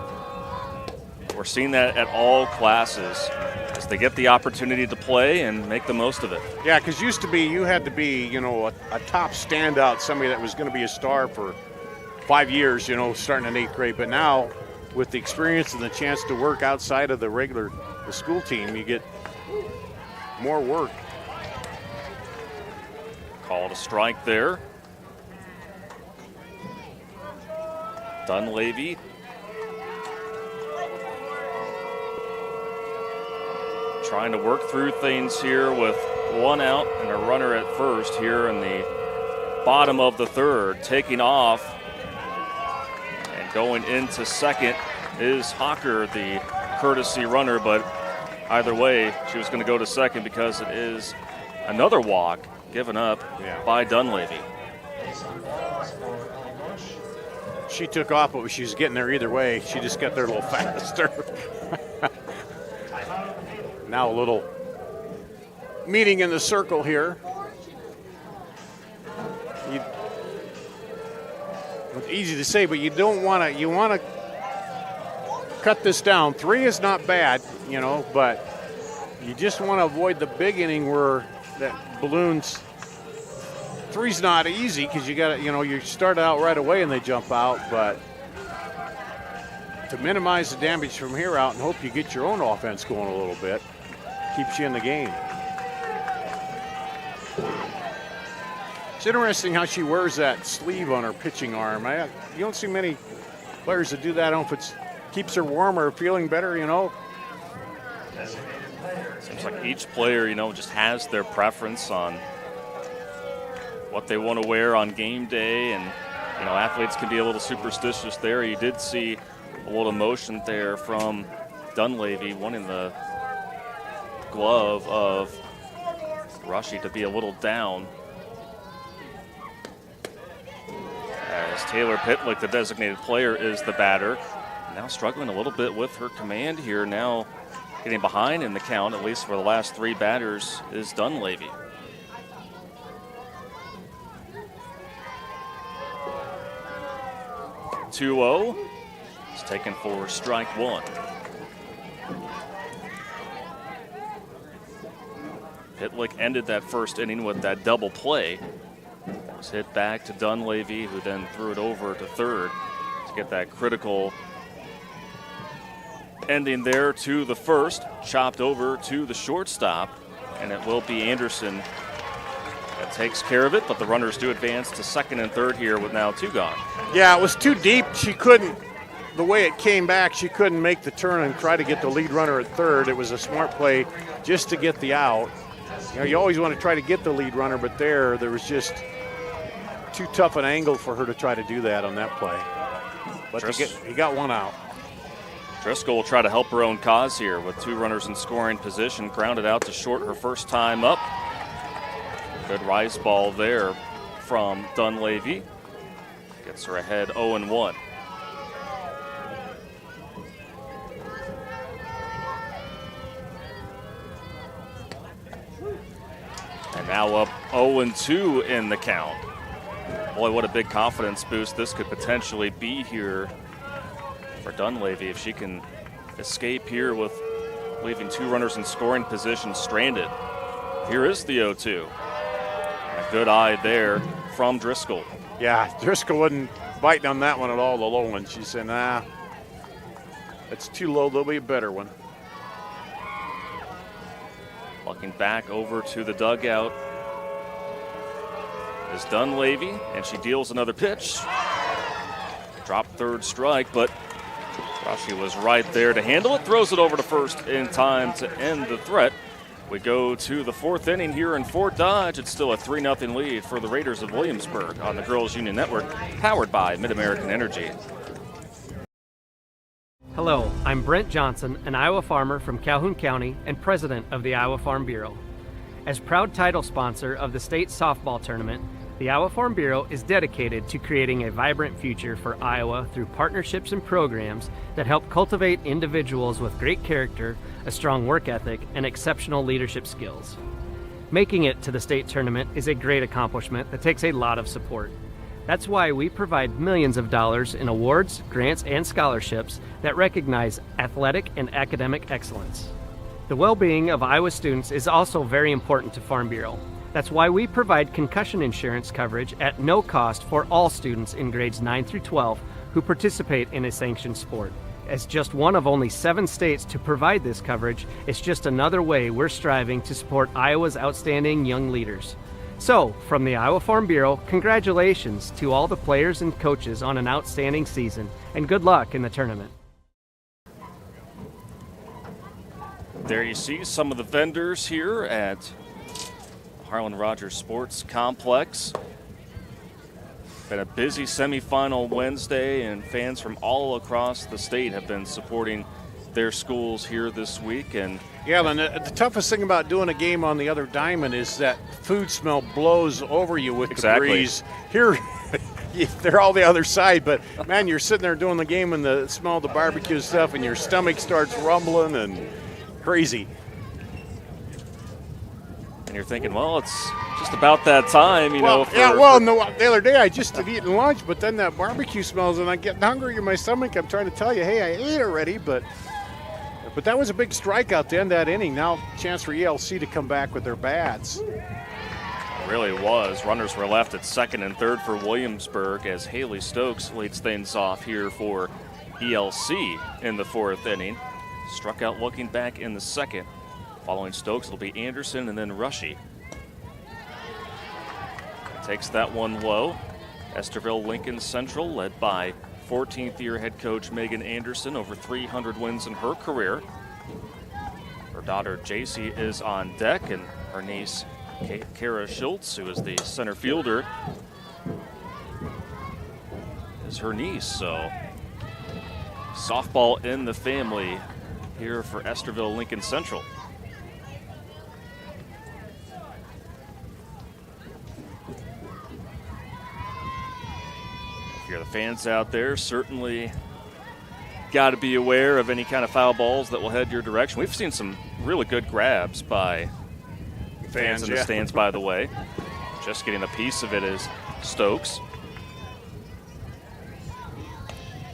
We're seeing that at all classes as they get the opportunity to play and make the most of it. Yeah, because used to be you had to be, a top standout, somebody that was going to be a star for 5 years, starting in 8th grade. But now, with the experience and the chance to work outside of the school team, you get more work. Called a strike there. Dunleavy trying to work through things here with 1 out and a runner at first here in the bottom of the 3rd. Taking off and going into second is Hawker, the courtesy runner, but either way, she was going to go to second because it is another walk given up by Dunleavy. She took off, but she was getting there either way. She just got there a little faster. Now a little meeting in the circle here. It's easy to say, but you don't want to. You want to cut this down. 3 is not bad, but you just want to avoid the big inning where that balloons. 3's not easy because you got to, you start out right away and they jump out, but to minimize the damage from here out and hope you get your own offense going a little bit, keeps you in the game. It's interesting how she wears that sleeve on her pitching arm. You don't see many players that do that. I don't know if it keeps her warm or feeling better, Seems like each player, just has their preference on what they want to wear on game day, and athletes can be a little superstitious there. You did see a little emotion there from Dunleavy wanting the glove of Rushy to be a little down. As Taylor Pitlick, the designated player, is the batter. Now struggling a little bit with her command here. Now getting behind in the count, at least for the last 3 batters, is Dunleavy. 2-0. It's taken for strike 1. Pitlick ended that first inning with that double play. That was hit back to Dunleavy, who then threw it over to third to get that critical ending there to the first. Chopped over to the shortstop, and it will be Anderson that takes care of it, but the runners do advance to second and third here with now 2 gone. Yeah, it was too deep. She couldn't, the way it came back, she couldn't make the turn and try to get the lead runner at third. It was a smart play just to get the out. You always want to try to get the lead runner, but there was just too tough an angle for her to try to do that on that play. But he got 1 out. Driscoll will try to help her own cause here with 2 runners in scoring position. Grounded out to short her first time up. Good rise ball there from Dunleavy. Gets her ahead 0-1. And now up 0-2 in the count. Boy, what a big confidence boost this could potentially be here for Dunleavy if she can escape here with leaving 2 runners in scoring position stranded. Here is the 0-2. A good eye there from Driscoll. Yeah, Driscoll wasn't biting on that one at all, the low one. She said, nah, it's too low. There'll be a better one. Looking back over to the dugout is Dunleavy, and she deals another pitch. Dropped third strike, but Rashi was right there to handle it. Throws it over to first in time to end the threat. We go to the 4th inning here in Fort Dodge. It's still a 3-0 lead for the Raiders of Williamsburg on the Girls Union Network, powered by Mid-American Energy. Hello, I'm Brent Johnson, an Iowa farmer from Calhoun County and president of the Iowa Farm Bureau. As proud title sponsor of the state softball tournament, the Iowa Farm Bureau is dedicated to creating a vibrant future for Iowa through partnerships and programs that help cultivate individuals with great character, a strong work ethic, and exceptional leadership skills. Making it to the state tournament is a great accomplishment that takes a lot of support. That's why we provide millions of dollars in awards, grants, and scholarships that recognize athletic and academic excellence. The well-being of Iowa students is also very important to Farm Bureau. That's why we provide concussion insurance coverage at no cost for all students in grades 9 through 12 who participate in a sanctioned sport. As just one of only 7 states to provide this coverage, it's just another way we're striving to support Iowa's outstanding young leaders. So, from the Iowa Farm Bureau, congratulations to all the players and coaches on an outstanding season, and good luck in the tournament. There you see some of the vendors here at Harlan Rogers Sports Complex. Been a busy semifinal Wednesday, and fans from all across the state have been supporting their schools here this week. And yeah, and the toughest thing about doing a game on the other diamond is that food smell blows over you with the breeze. Here, they're all the other side, but man, you're sitting there doing the game and the smell of the barbecue stuff, and your stomach starts rumbling and crazy. And you're thinking, well, it's just about that time, you know. The other day I just had eaten lunch, but then that barbecue smells, and I'm getting hungry in my stomach. I'm trying to tell you, hey, I ate already, but that was a big strikeout to end that inning. Now, chance for ELC to come back with their bats. It really was. Runners were left at second and third for Williamsburg as Haley Stokes leads things off here for ELC in the 4th inning. Struck out looking back in the 2nd. Following Stokes, it'll be Anderson and then Rushy. Takes that one low. Estherville Lincoln Central, led by 14th-year head coach Megan Anderson, over 300 wins in her career. Her daughter JC is on deck, and her niece Kara Schultz, who is the center fielder, is her niece. So softball in the family here for Estherville Lincoln Central. If you're the fans out there, certainly got to be aware of any kind of foul balls that will head your direction. We've seen some really good grabs by fans in the stands, by the way. Just getting a piece of it is Stokes.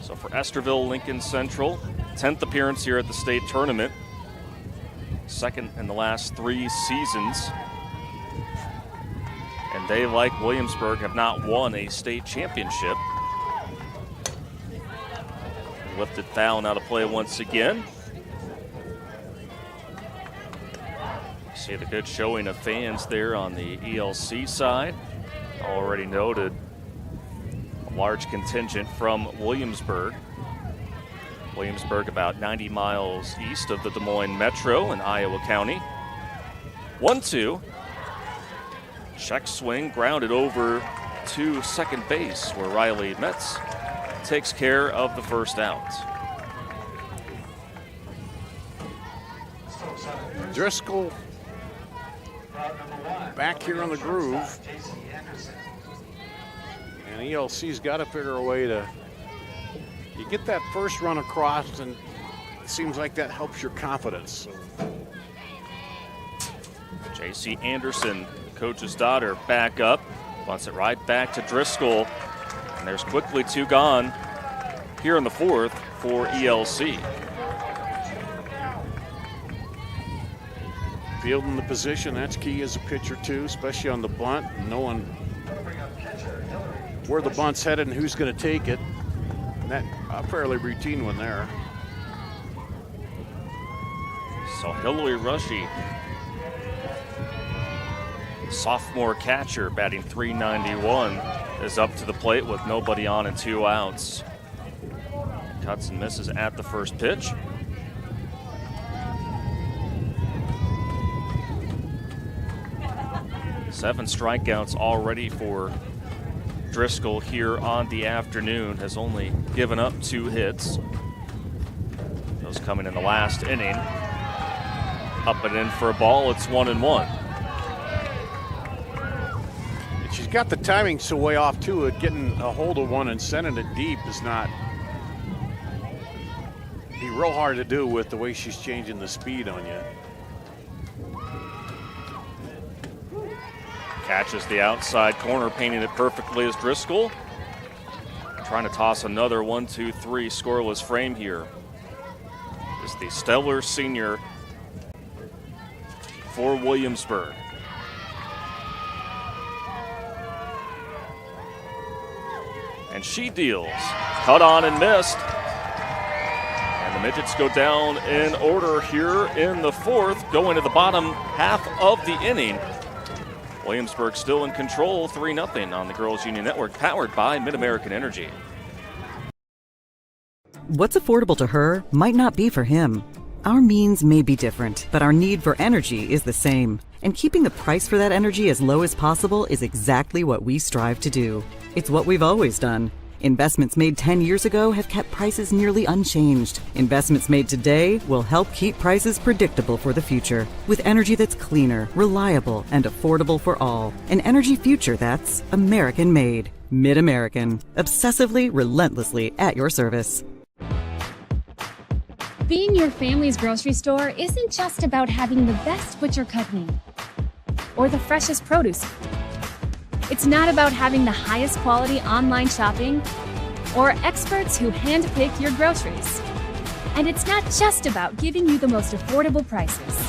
So for Estherville Lincoln Central, 10th appearance here at the state tournament. 2nd in the last 3 seasons. And they, like Williamsburg, have not won a state championship. Lifted foul now to play once again. See the good showing of fans there on the ELC side. Already noted a large contingent from Williamsburg. Williamsburg about 90 miles east of the Des Moines Metro in Iowa County. 1-2. Check swing, grounded over to second base where Riley Metz takes care of the first out. Driscoll back here on the groove. And ELC's got to figure a way to, you get that first run across, and it seems like that helps your confidence. J.C. Anderson, the coach's daughter, back up. Wants it right back to Driscoll. And there's quickly 2 gone here in the 4th for ELC. Fielding the position, that's key as a pitcher too, especially on the bunt, knowing where the bunt's headed and who's going to take it. And that a fairly routine one there. So Hillary Rushy, sophomore catcher, batting .391, is up to the plate with nobody on and 2 outs. Cuts and misses at the first pitch. Seven strikeouts already for Driscoll here on the afternoon. Has only given up 2 hits. Those coming in the last inning. Up and in for a ball, it's 1-1. She's got the timing so way off too. Getting a hold of one and sending it deep is not be real hard to do with the way she's changing the speed on you. Catches the outside corner, painting it perfectly as Driscoll. Trying to toss another 1-2-3 scoreless frame here. Is the stellar senior for Williamsburg. And she deals. Cut on and missed. And the Midgets go down in order here in the fourth, going to the bottom half of the inning. Williamsburg still in control, 3-0 on the Girls Union Network, powered by Mid-American Energy. What's affordable to her might not be for him. Our means may be different, but our need for energy is the same. And keeping the price for that energy as low as possible is exactly what we strive to do. It's what we've always done. Investments made 10 years ago have kept prices nearly unchanged. Investments made today will help keep prices predictable for the future. With energy that's cleaner, reliable, and affordable for all. An energy future that's American-made. Mid-American. Obsessively, relentlessly at your service. Being your family's grocery store isn't just about having the best butcher cut meat or the freshest produce. It's not about having the highest quality online shopping or experts who handpick your groceries. And it's not just about giving you the most affordable prices.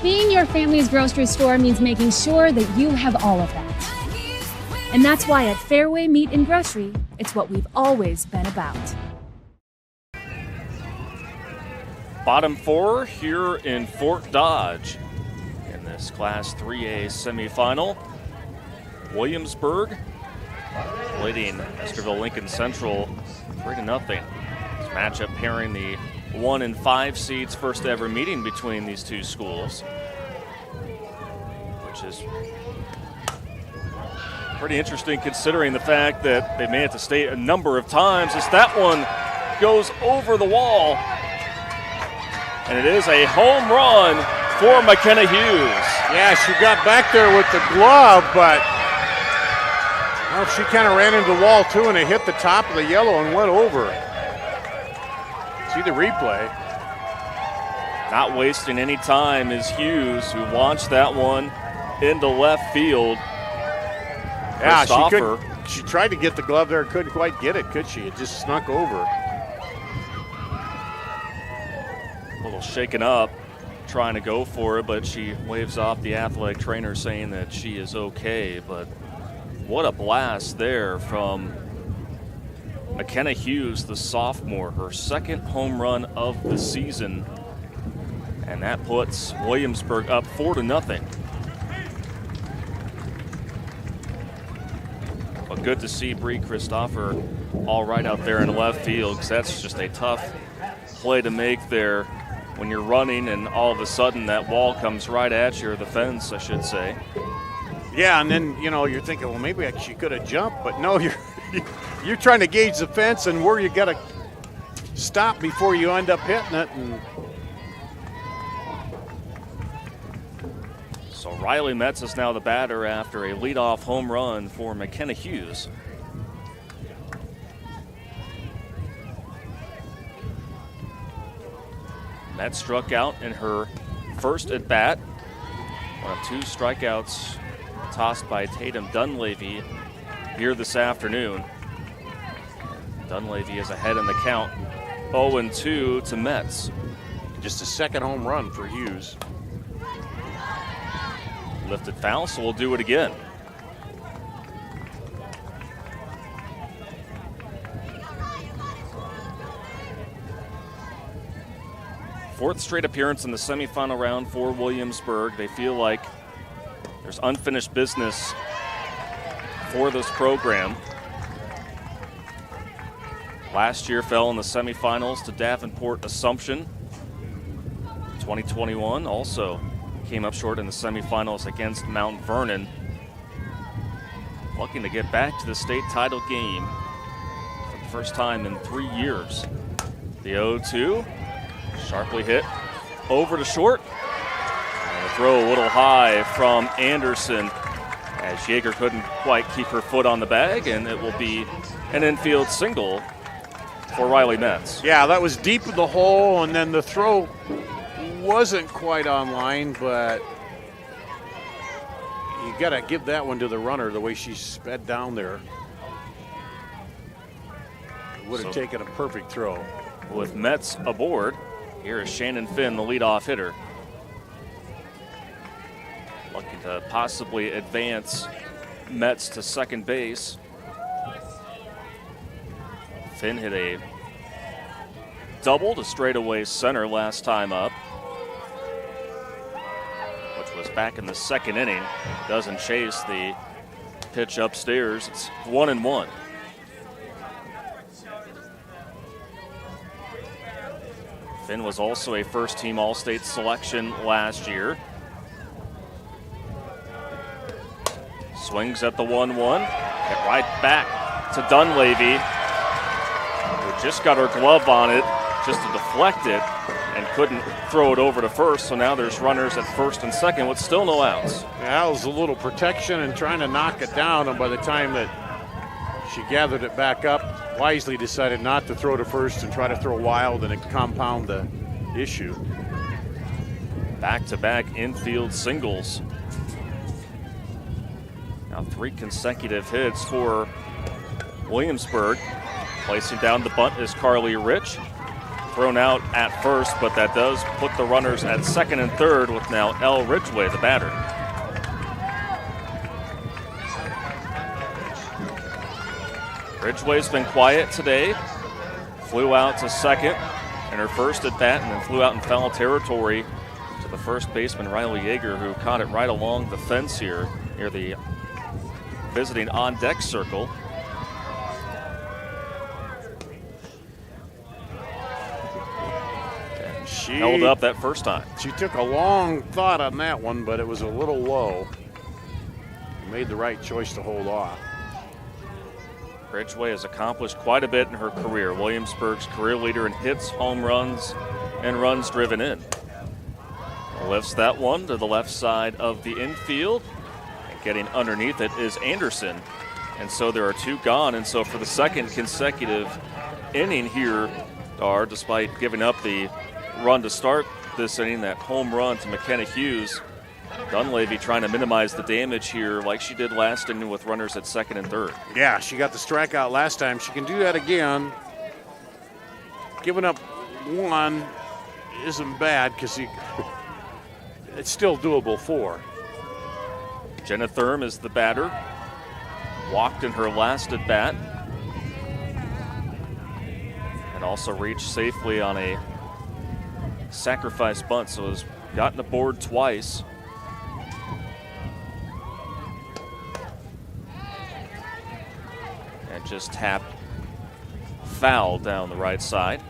Being your family's grocery store means making sure that you have all of that. And that's why at Fairway Meat and Grocery, it's what we've always been about. Bottom four here in Fort Dodge in this Class 3A semifinal. Williamsburg leading Estherville Lincoln Central 3-0. This matchup pairing the 1 and 5 seeds, first ever meeting between these two schools, which is pretty interesting considering the fact that they made it to state a number of times as that one goes over the wall. And it is a home run for McKenna Hughes. Yeah, she got back there with the glove, but well, she kind of ran into the wall too, and it hit the top of the yellow and went over. See the replay. Not wasting any time is Hughes, who launched that one into left field. Yeah, she tried to get the glove there, couldn't quite get it, could she? It just snuck over. A little shaken up, trying to go for it, but she waves off the athletic trainer saying that she is okay. But what a blast there from McKenna Hughes, the sophomore, her second home run of the season. And that puts Williamsburg up 4-0. But good to see Bree Christopher all right out there in left field, because that's just a tough play to make there when you're running and all of a sudden that wall comes right at you, or the fence, I should say. Yeah, and then, you know, you're thinking, well, maybe she could have jumped, but no, you're trying to gauge the fence and where you got to stop before you end up hitting it. And so Riley Metz is now the batter after a leadoff home run for McKenna Hughes. Metz struck out in her first at bat. One of 2 strikeouts tossed by Tatum Dunleavy here this afternoon. Dunleavy is ahead in the count, 0-2 to Metz. Just a second home run for Hughes. Lifted foul, so we'll do it again. Fourth straight appearance in the semifinal round for Williamsburg. They feel like there's unfinished business for this program. Last year fell in the semifinals to Davenport Assumption. 2021 also came up short in the semifinals against Mount Vernon. Looking to get back to the state title game for the first time in 3 years. The 0-2. Sharply hit over to short. And a throw a little high from Anderson as Jaeger couldn't quite keep her foot on the bag, and it will be an infield single for Riley Metz. Yeah, that was deep in the hole, and then the throw wasn't quite on line, but you got to give that one to the runner, the way she sped down there. It would have taken a perfect throw. With Metz aboard, here is Shannon Finn, the leadoff hitter. Looking to possibly advance Metz to second base. Finn hit a double to straightaway center last time up, which was back in the second inning. Doesn't chase the pitch upstairs. It's 1-1. Finn was also a first-team All-State selection last year. Swings at the 1-1. Get right back to Dunleavy, who just got her glove on it just to deflect it and couldn't throw it over to first. So now there's runners at first and second with still no outs. Yeah, it was a little protection and trying to knock it down, and by the time that she gathered it back up, wisely decided not to throw to first and try to throw wild and compound the issue. Back-to-back infield singles. Now 3 consecutive hits for Williamsburg. Placing down the bunt is Carly Rich. Thrown out at first, but that does put the runners at second and third with now Elle Ridgway, the batter. Ridgway's been quiet today. Flew out to second in her first at bat and then flew out in foul territory to the first baseman, Riley Jaeger, who caught it right along the fence here near the visiting on-deck circle. And she held up that first time. She took a long thought on that one, but it was a little low. Made the right choice to hold off. Ridgway has accomplished quite a bit in her career. Williamsburg's career leader in hits, home runs, and runs driven in. Lifts that one to the left side of the infield. And getting underneath it is Anderson. And so there are 2 gone. And so for the second consecutive inning here, despite giving up the run to start this inning, that home run to McKenna Hughes, Dunleavy trying to minimize the damage here like she did last inning with runners at second and third. Yeah, she got the strikeout last time. She can do that again. Giving up 1 isn't bad because it's still doable 4. Jenna Thurm is the batter. Walked in her last at bat. And also reached safely on a sacrifice bunt, so has gotten aboard twice. And just tapped foul down the right side.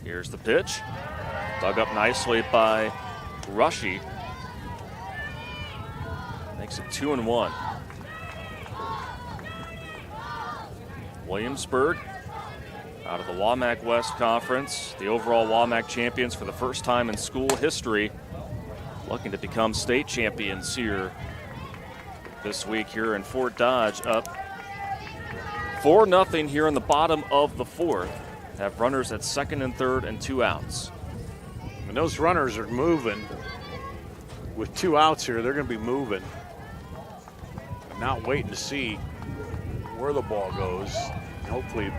Here's the pitch. Dug up nicely by Rushy. Makes it 2-1. Williamsburg out of the WAMAC West Conference, the overall WAMAC champions for the first time in school history, looking to become state champions here this week here in Fort Dodge, up 4-0 here in the bottom of the 4th. Have runners at second and third and 2 outs. And those runners are moving. With 2 outs here, they're going to be moving. Not waiting to see where the ball goes. Hopefully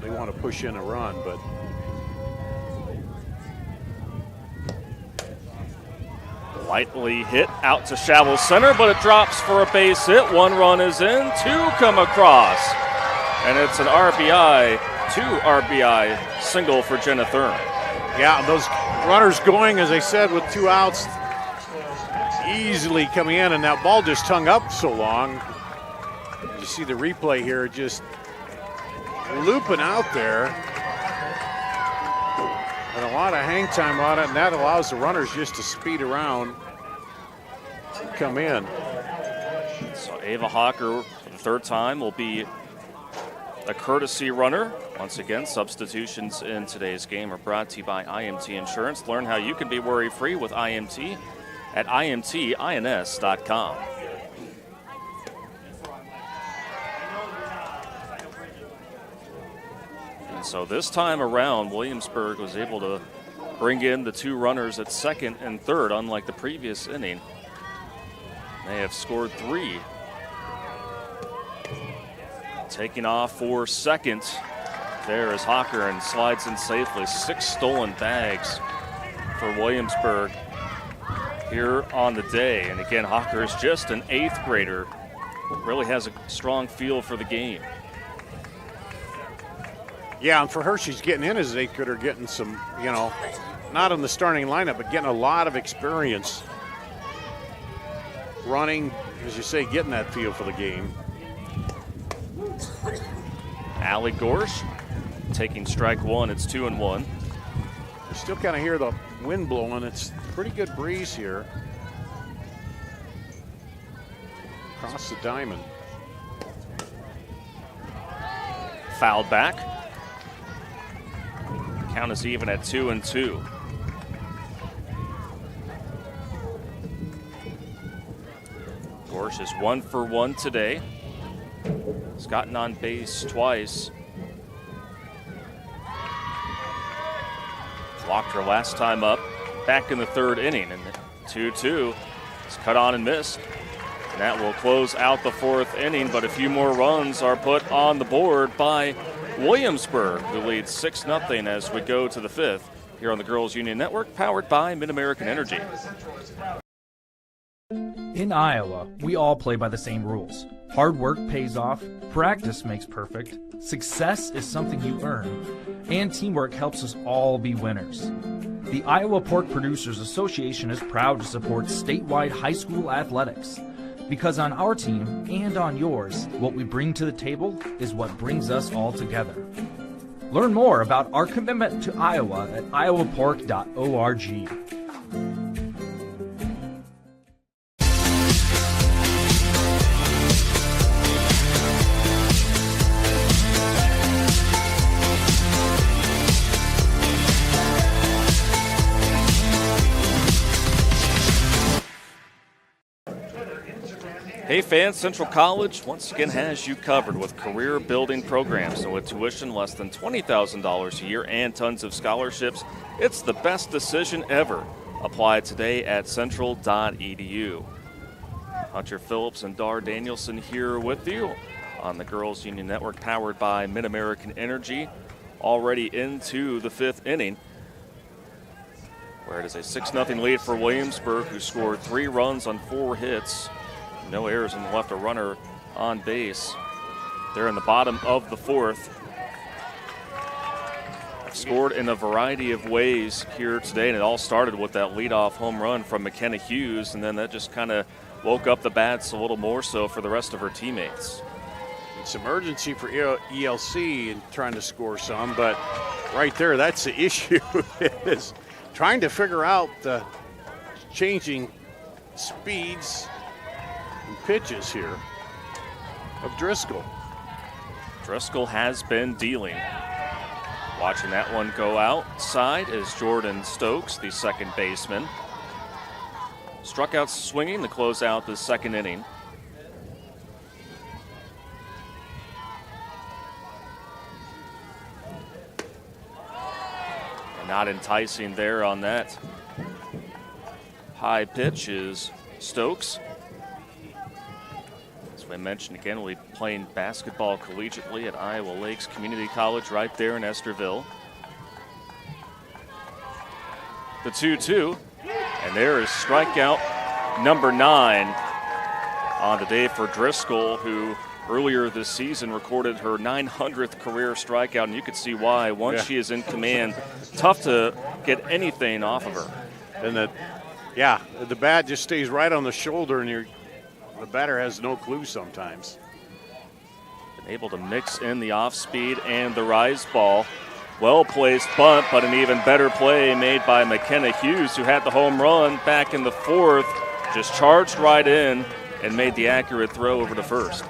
they want to push in a run, but lightly hit out to shallow center, but it drops for a base hit. 1 run is in, 2 come across, and it's an RBI, 2 RBI single for Jenna Thurm. Yeah, those runners going, as I said, with 2 outs, easily coming in, and that ball just hung up so long. You see the replay here, just looping out there. And a lot of hang time on it, and that allows the runners just to speed around, come in. So Ava Hawker, for the third time, will be a courtesy runner. Once again, substitutions in today's game are brought to you by IMT Insurance. Learn how you can be worry-free with IMT at imtins.com. And so this time around, Williamsburg was able to bring in the two runners at second and third, unlike the previous inning. They have scored 3. Taking off for second. There is Hawker and slides in safely. 6 stolen bags for Williamsburg here on the day. And again, Hawker is just an 8th grader. Really has a strong feel for the game. Yeah, and for her, she's getting in as an 8th grader, getting some, not in the starting lineup, but getting a lot of experience running, as you say, getting that feel for the game. Allie Gorsh taking strike 1. It's 2-1. You still kind of hear the wind blowing. It's a pretty good breeze here across the diamond. Fouled back. Count is even at 2-2. Gorsh is 1 for 1 today. He's gotten on base twice. Walked her last time up, back in the 3rd inning. And 2-2 is cut on and missed. And that will close out the 4th inning, but a few more runs are put on the board by Williamsburg, who leads 6-0 as we go to the 5th here on the Girls Union Network, powered by Mid-American Energy. In Iowa, we all play by the same rules. Hard work pays off, practice makes perfect, success is something you earn, and teamwork helps us all be winners. The Iowa Pork Producers Association is proud to support statewide high school athletics. Because on our team and on yours, what we bring to the table is what brings us all together. Learn more about our commitment to Iowa at iowapork.org. Hey fans, Central College once again has you covered with career building programs. So with tuition less than $20,000 a year and tons of scholarships, it's the best decision ever. Apply today at central.edu. Hunter Phillips and Dar Danielson here with you on the Girls Union Network, powered by Mid-American Energy. Already into the 5th inning, where it is a 6-0 lead for Williamsburg, who scored 3 runs on 4 hits. No errors and left a runner on base. They're in the bottom of the 4th. Scored in a variety of ways here today, and it all started with that leadoff home run from McKenna Hughes, and then that just kind of woke up the bats a little more so for the rest of her teammates. It's emergency for ELC in trying to score some, but right there, that's the issue, is trying to figure out the changing speeds and pitches here of Driscoll. Driscoll has been dealing. Watching that one go outside is Jordan Stokes, the second baseman. Struck out swinging to close out the 2nd inning. And not enticing there on that high pitch is Stokes. As we mentioned again, we'll be playing basketball collegiately at Iowa Lakes Community College right there in Estherville. The 2-2, and there is strikeout number 9 on the day for Driscoll, who earlier this season recorded her 900th career strikeout, and you could see why. Once she is in command, tough to get anything off of her. And the bat just stays right on the shoulder, and the batter has no clue sometimes. Been able to mix in the off speed and the rise ball. Well-placed bunt, but an even better play made by McKenna Hughes, who had the home run back in the fourth. Just charged right in and made the accurate throw over to first.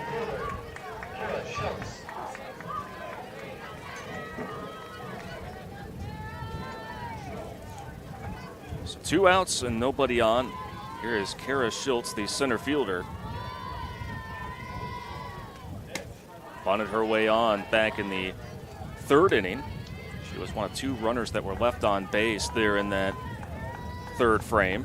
So 2 outs and nobody on. Here is Kara Schultz, the center fielder. Bunted her way on back in the 3rd inning. She was one of 2 runners that were left on base there in that 3rd frame.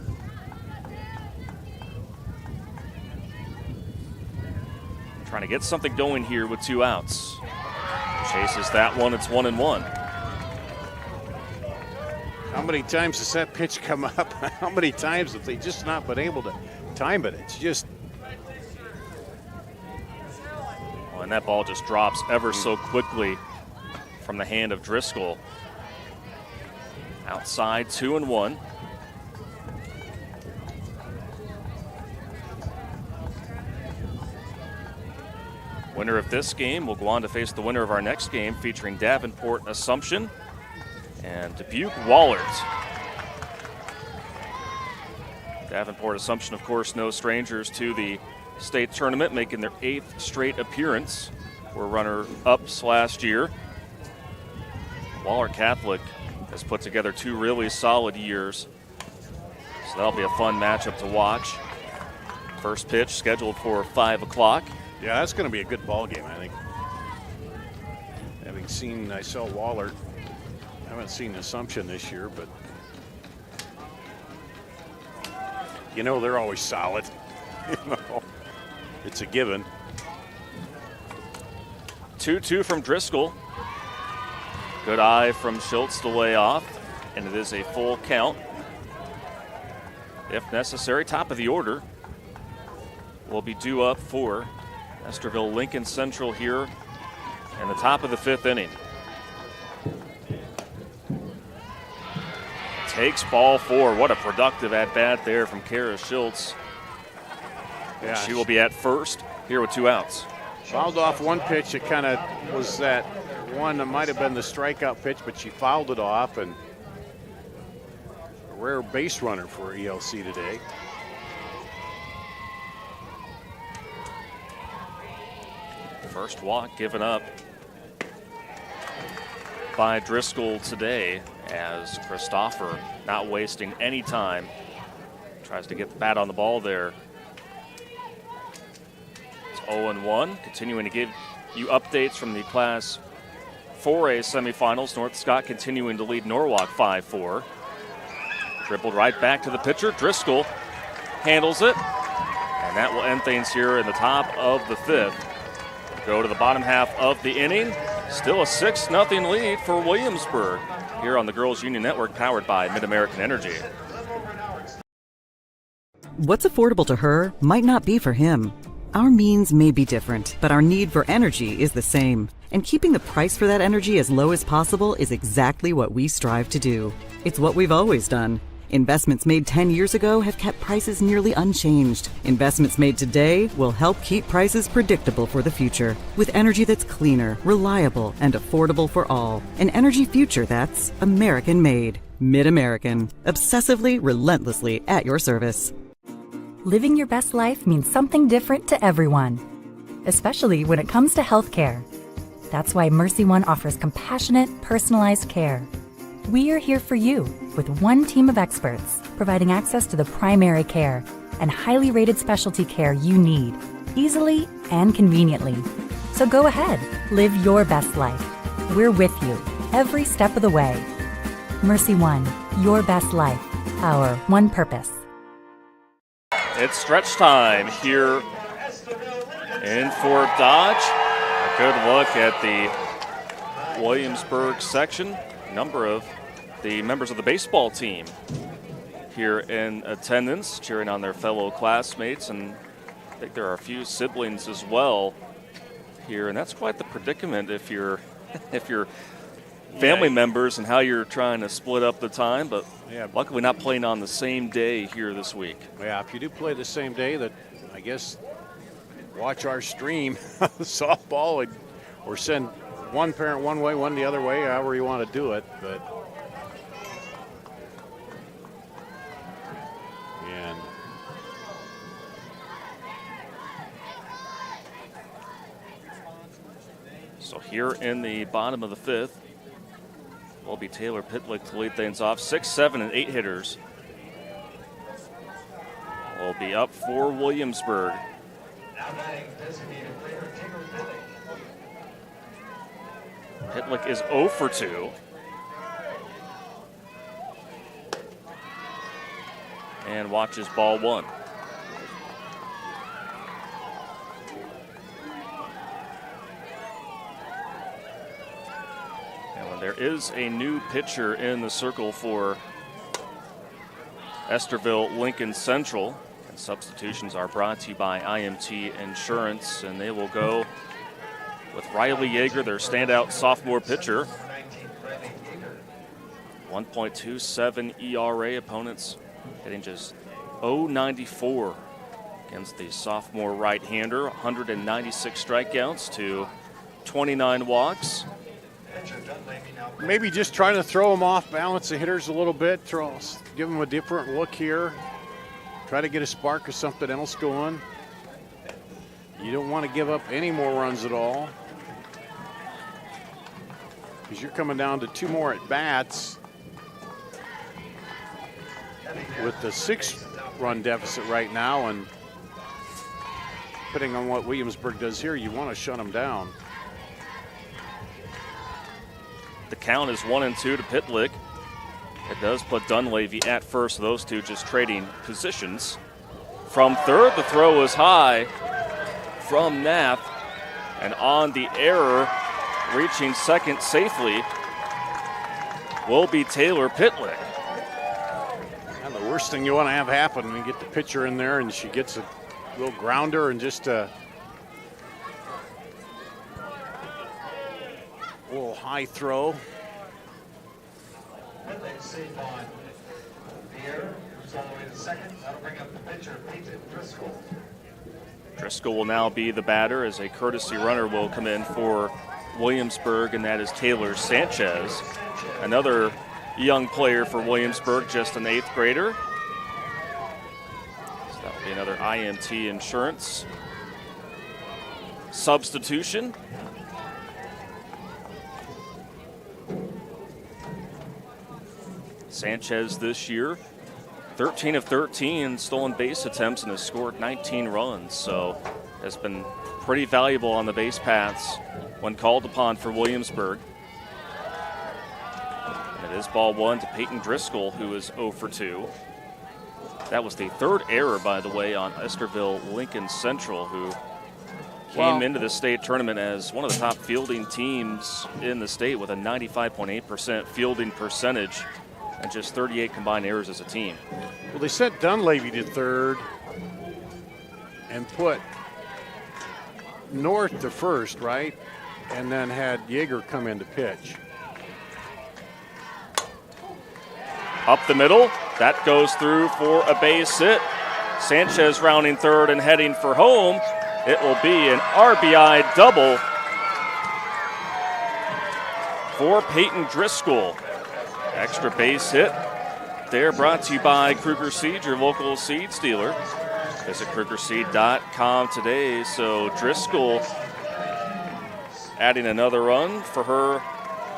Trying to get something going here with 2 outs. Chases that one, it's 1-1. How many times has that pitch come up? How many times have they just not been able to time it? It's just... Well, and that ball just drops ever so quickly from the hand of Driscoll. Outside, 2-1. Winner of this game will go on to face the winner of our next game, featuring Davenport Assumption and Dubuque Wahlert. Davenport Assumption, of course, no strangers to the state tournament, making their 8th straight appearance. Were runner-ups last year. Wahlert Catholic has put together 2 really solid years, so that'll be a fun matchup to watch. First pitch scheduled for 5 o'clock. Yeah, that's going to be a good ball game, I think. Having seen, I saw Wahlert. I haven't seen Assumption this year, but you know they're always solid. You know, it's a given. 2-2 from Driscoll. Good eye from Schultz to lay off, and it is a full count. If necessary, top of the order will be due up for Estherville Lincoln Central here in the top of the 5th inning. Takes ball 4. What a productive at-bat there from Kara Schultz. Yeah, she will be at first here with 2 outs. Fouled off one pitch. It kind of was that one that might have been the strikeout pitch, but she fouled it off, and a rare base runner for ELC today. First walk given up by Driscoll today, as Christopher, not wasting any time, tries to get the bat on the ball there. It's 0-1, continuing to give you updates from the Class 4A semifinals. North Scott continuing to lead Norwalk 5-4. Dribbled right back to the pitcher. Driscoll handles it, and that will end things here in the top of the 5th. Go to the bottom half of the inning. Still a 6-0 lead for Williamsburg here on the Girls Union Network, powered by Mid-American Energy. What's affordable to her might not be for him. Our means may be different, but our need for energy is the same. And keeping the price for that energy as low as possible is exactly what we strive to do. It's what we've always done. Investments made 10 years ago have kept prices nearly unchanged. Investments made today will help keep prices predictable for the future. With energy that's cleaner, reliable, and affordable for all. An energy future that's American-made. Mid-American. Obsessively, relentlessly at your service. Living your best life means something different to everyone, especially when it comes to healthcare. That's why Mercy One offers compassionate, personalized care. We are here for you with one team of experts, providing access to the primary care and highly rated specialty care you need, easily and conveniently. So go ahead, live your best life. We're with you every step of the way. Mercy One, your best life, our one purpose. It's stretch time here in Fort Dodge. A good look at the Williamsburg section. Number of the members of the baseball team here in attendance, cheering on their fellow classmates, and I think there are a few siblings as well here, and that's quite the predicament if you're family members and how you're trying to split up the time, but luckily not playing on the same day here this week. Yeah, if you do play the same day, that I guess watch our stream softball or send one parent one way, one the other way, however you want to do it. But and so here in the bottom of the fifth will be Taylor Pitlick to lead things off. 6, 7, and 8 hitters will be up for Williamsburg. Pitlick is 0 for 2. And watches ball 1. And when there is a new pitcher in the circle for Estherville Lincoln Central, and substitutions are brought to you by IMT Insurance, and they will go with Riley Yeager, their standout sophomore pitcher. 1.27 ERA, opponents hitting just .094 against the sophomore right-hander. 196 strikeouts to 29 walks. Maybe just trying to throw them off balance the hitters a little bit, give them a different look here. Try to get a spark or something else going. You don't want to give up any more runs at all, because you're coming down to 2 more at bats with the 6-run deficit right now, and depending on what Williamsburg does here, you want to shut them down. The count is 1-2 to Pitlick. It does put Dunleavy at first, those two just trading positions. From third, the throw is high from Knapp, and on the error, reaching second safely, will be Taylor Pitlick. And the worst thing you want to have happen when you get the pitcher in there and she gets a little grounder and just a little high throw. Pitlick safe on Pierre, who's all the way to second. That'll bring up the pitcher, Peyton Driscoll. Driscoll will now be the batter as a courtesy runner will come in for Williamsburg, and that is Taylor Sanchez, another young player for Williamsburg, just an 8th grader. So that will be another IMT Insurance substitution. Sanchez this year, 13 of 13 stolen base attempts and has scored 19 runs, so has been pretty valuable on the base paths when called upon for Williamsburg. And it is ball 1 to Peyton Driscoll, who is 0 for 2. That was the 3rd error, by the way, on Estherville Lincoln Central, who came into the state tournament as one of the top fielding teams in the state with a 95.8% fielding percentage and just 38 combined errors as a team. Well, they sent Dunleavy to third and put North to first, right? And then had Yeager come in to pitch. Up the middle, that goes through for a base hit. Sanchez rounding third and heading for home. It will be an RBI double for Peyton Driscoll. Extra base hit there, brought to you by Kruger Seed, your local seed dealer. Visit KrugerSeed.com today. So Driscoll adding another run for her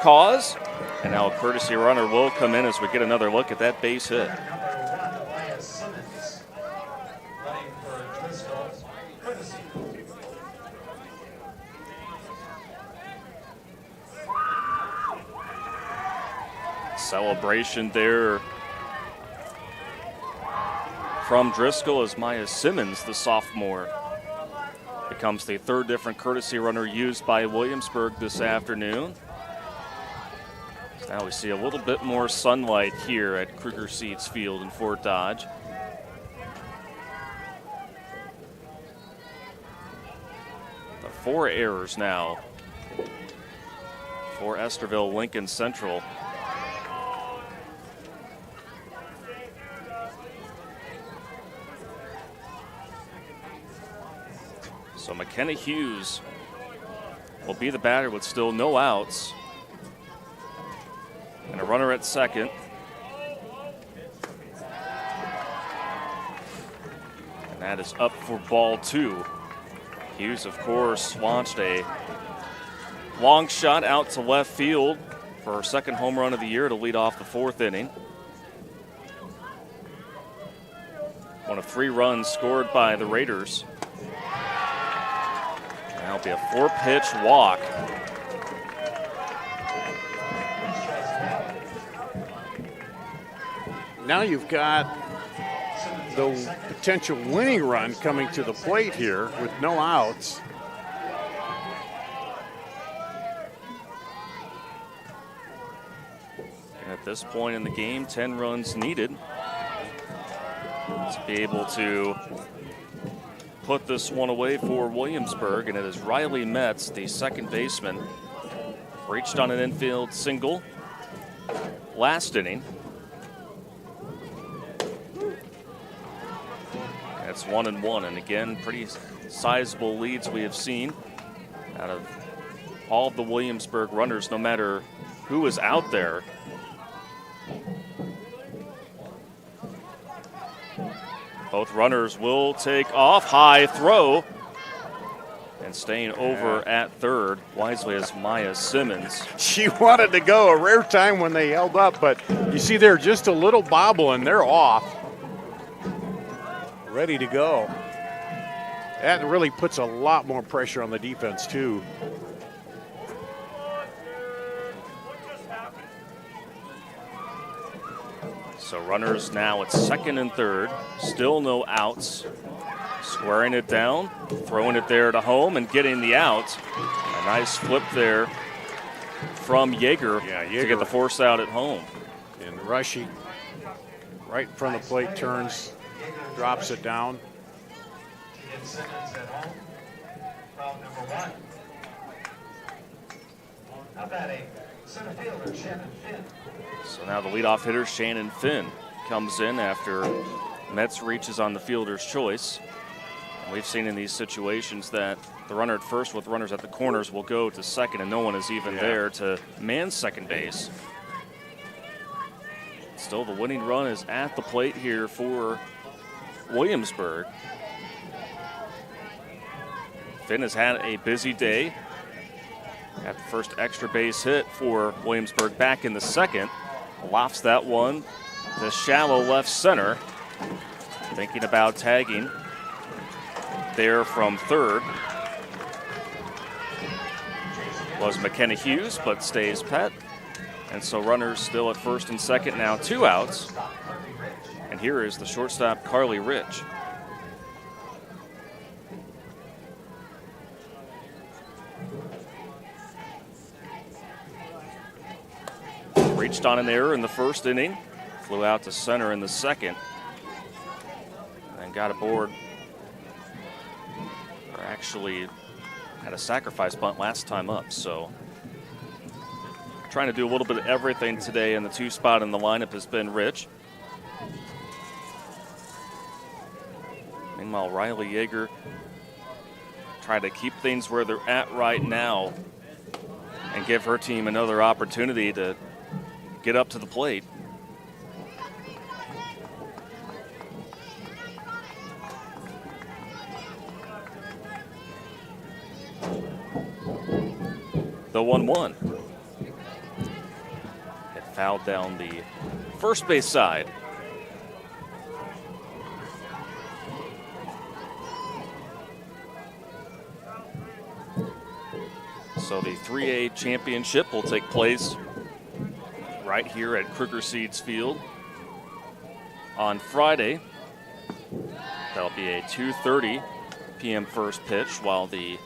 cause. And now a courtesy runner will come in as we get another look at that base hit. Celebration there from Driscoll as Maya Simmons, the sophomore, becomes the 3rd different courtesy runner used by Williamsburg this afternoon. So now we see a little bit more sunlight here at Kruger Seeds Field in Fort Dodge. The 4 errors now for Estherville Lincoln Central. So McKenna Hughes will be the batter with still no outs. And a runner at second. And that is up for ball 2. Hughes, of course, launched a long shot out to left field for her second home run of the year to lead off the 4th inning. One of 3 runs scored by the Raiders. That'll be a 4-pitch walk. Now you've got the potential winning run coming to the plate here with no outs. And at this point in the game, 10 runs needed to be able to put this one away for Williamsburg, and it is Riley Metz, the second baseman, reached on an infield single last inning. That's 1-1, and again, pretty sizable leads we have seen out of all of the Williamsburg runners, no matter who is out there. Both runners will take off. High throw. And staying over at third, wisely, is Maya Simmons. She wanted to go, a rare time when they held up, but you see there just a little bobble and they're off. Ready to go. That really puts a lot more pressure on the defense, too. So runners now at second and third. Still no outs. Squaring it down, throwing it there to home and getting the out. A nice flip there from Yeager, to get the force out at home. And Rushy, right in front of the plate, turns, drops it down. So now the leadoff hitter, Shannon Finn, comes in after Metz reaches on the fielder's choice. We've seen in these situations that the runner at first with runners at the corners will go to second, and no one is even there to man second base. Still, the winning run is at the plate here for Williamsburg. Finn has had a busy day. Got the first extra base hit for Williamsburg back in the second. Lofts that one to shallow left center. Thinking about tagging there from third was McKenna Hughes, but stays pet. And so runners still at first and second, now 2 outs. And here is the shortstop, Carly Rich. Reached on an error in the first inning, flew out to center in the second, and got aboard, or actually had a sacrifice bunt last time up. So trying to do a little bit of everything today, and the 2 spot in the lineup has been Rich. Meanwhile, Riley Yeager trying to keep things where they're at right now and give her team another opportunity to get up to the plate. The 1-1. It fouled down the first base side. So the 3A championship will take place right here at Kruger Seeds Field on Friday. That'll be a 2:30 p.m. first pitch, while the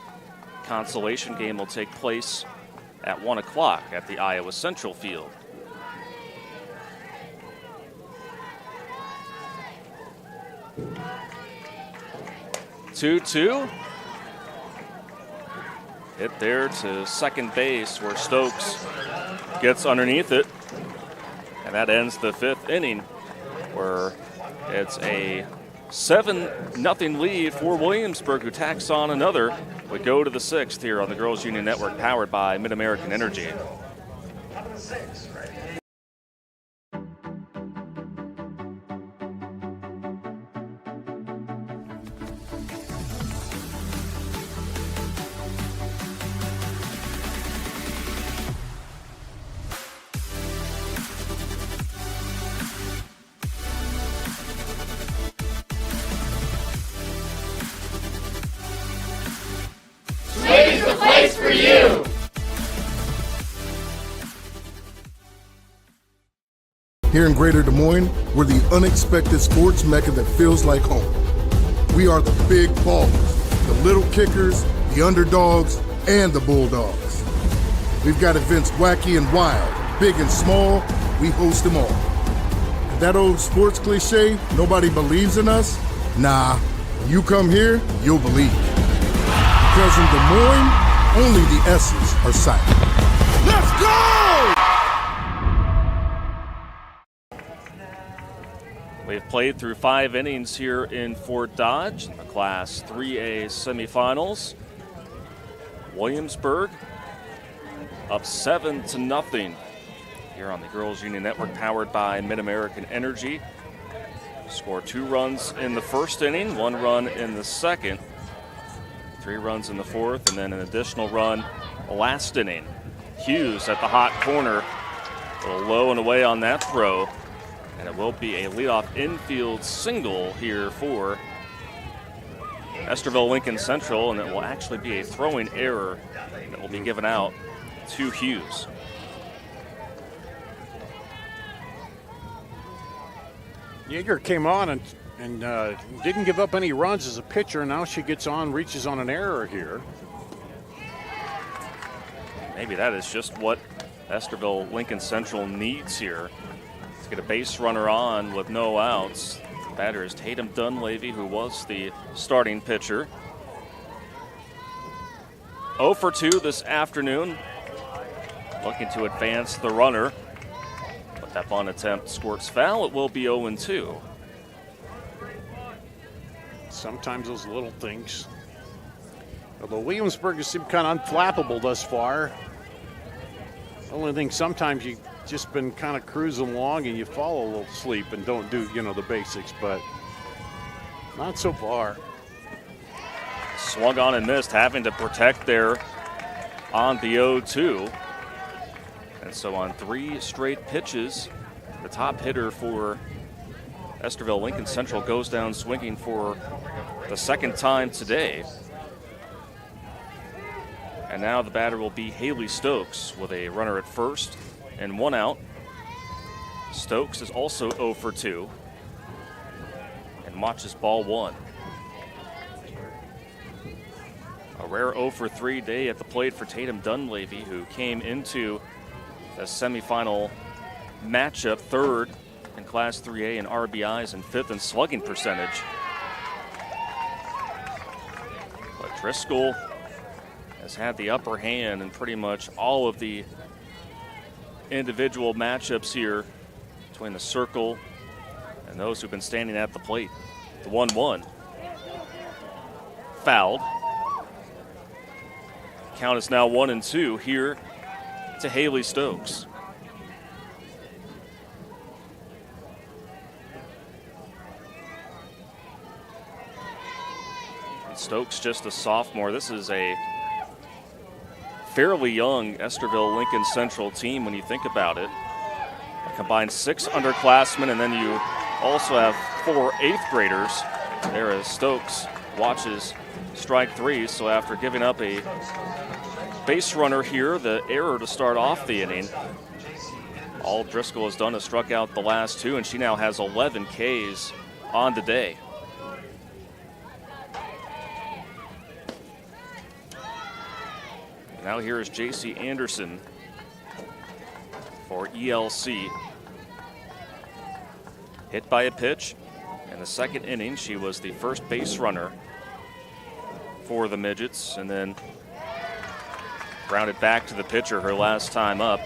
consolation game will take place at 1 o'clock at the Iowa Central Field. Two. Hit there to second base where Stokes gets underneath it. And that ends the 5th inning, where it's a 7-0 lead for Williamsburg, who tacks on another. We go to the 6th here on the Girls Union Network, powered by Mid-American Energy. Sway's the place for you! Here in Greater Des Moines, we're the unexpected sports mecca that feels like home. We are the big ballers, the little kickers, the underdogs, and the bulldogs. We've got events wacky and wild, big and small, we host them all. And that old sports cliche, nobody believes in us? Nah, when you come here, you'll believe. Because in Des Moines, only the S's are silent. Let's go! We've played through 5 innings here in Fort Dodge in the Class 3A semifinals. Williamsburg up 7-0 here on the Girls Union Network, powered by Mid-American Energy. Scored 2 runs in the first inning, 1 run in the second, 3 runs in the fourth, and then an additional run last inning. Hughes at the hot corner, a little low and away on that throw. And it will be a leadoff infield single here for Estherville Lincoln Central, and it will actually be a throwing error that will be given out to Hughes. Yeager came on and didn't give up any runs as a pitcher. Now she gets on, reaches on an error here. Maybe that is just what Estherville Lincoln Central needs here. To get a base runner on with no outs. The batter is Tatum Dunleavy, who was the starting pitcher. 0 for 2 this afternoon. Looking to advance the runner. But that bunt attempt squirts foul. It will be 0-2. Sometimes those little things. Although Williamsburg has seemed kind of unflappable thus far. The only thing, sometimes you just been kind of cruising along and you fall a little sleep and don't do, the basics, but not so far. Swung on and missed, having to protect there on the 0-2. And so on 3 straight pitches, the top hitter for Estherville Lincoln Central goes down swinging for the second time today. And now the batter will be Haley Stokes with a runner at first and 1 out. Stokes is also 0 for 2 and watches ball 1. A rare 0 for 3 day at the plate for Tatum Dunleavy, who came into the semifinal matchup 3rd in Class 3A in RBIs and 5th in slugging percentage. But Driscoll has had the upper hand in pretty much all of the individual matchups here between the circle and those who've been standing at the plate. The 1-1. Fouled. Count is now 1-2 here to Haley Stokes. Stokes just a sophomore. This is a fairly young Estherville Lincoln Central team when you think about it. A combined 6 underclassmen, and then you also have 4 8th graders. There as Stokes watches strike 3. So after giving up a base runner here, the error to start off the inning, all Driscoll has done is struck out the last 2, and she now has 11 Ks on the day. Now here is J.C. Anderson for ELC. Hit by a pitch. In the second inning, she was the first base runner for the Midgets, and then grounded back to the pitcher her last time up.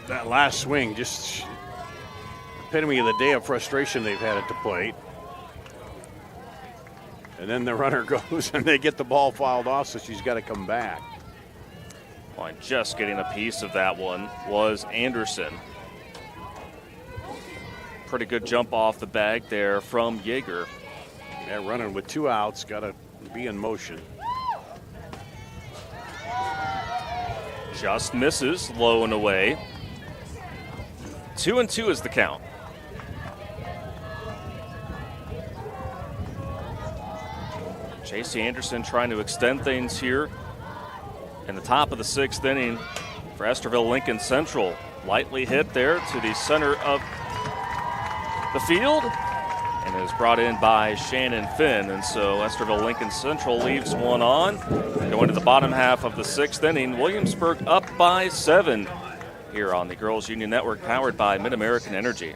that last swing, just epitome of the day of frustration they've had at the plate. And then the runner goes and they get the ball fouled off, so she's got to come back. Well, and just getting a piece of that one was Anderson. Pretty good jump off the bag there from Yeager. Yeah, running with 2 outs, got to be in motion. Just misses, low and away. 2-2 is the count. J.C. Anderson trying to extend things here in the top of the 6th inning for Estherville Lincoln Central. Lightly hit there to the center of the field and is brought in by Shannon Finn. And so Estherville Lincoln Central leaves one on. Going to the bottom half of the 6th inning, Williamsburg up by 7 here on the Girls Union Network, powered by Mid-American Energy.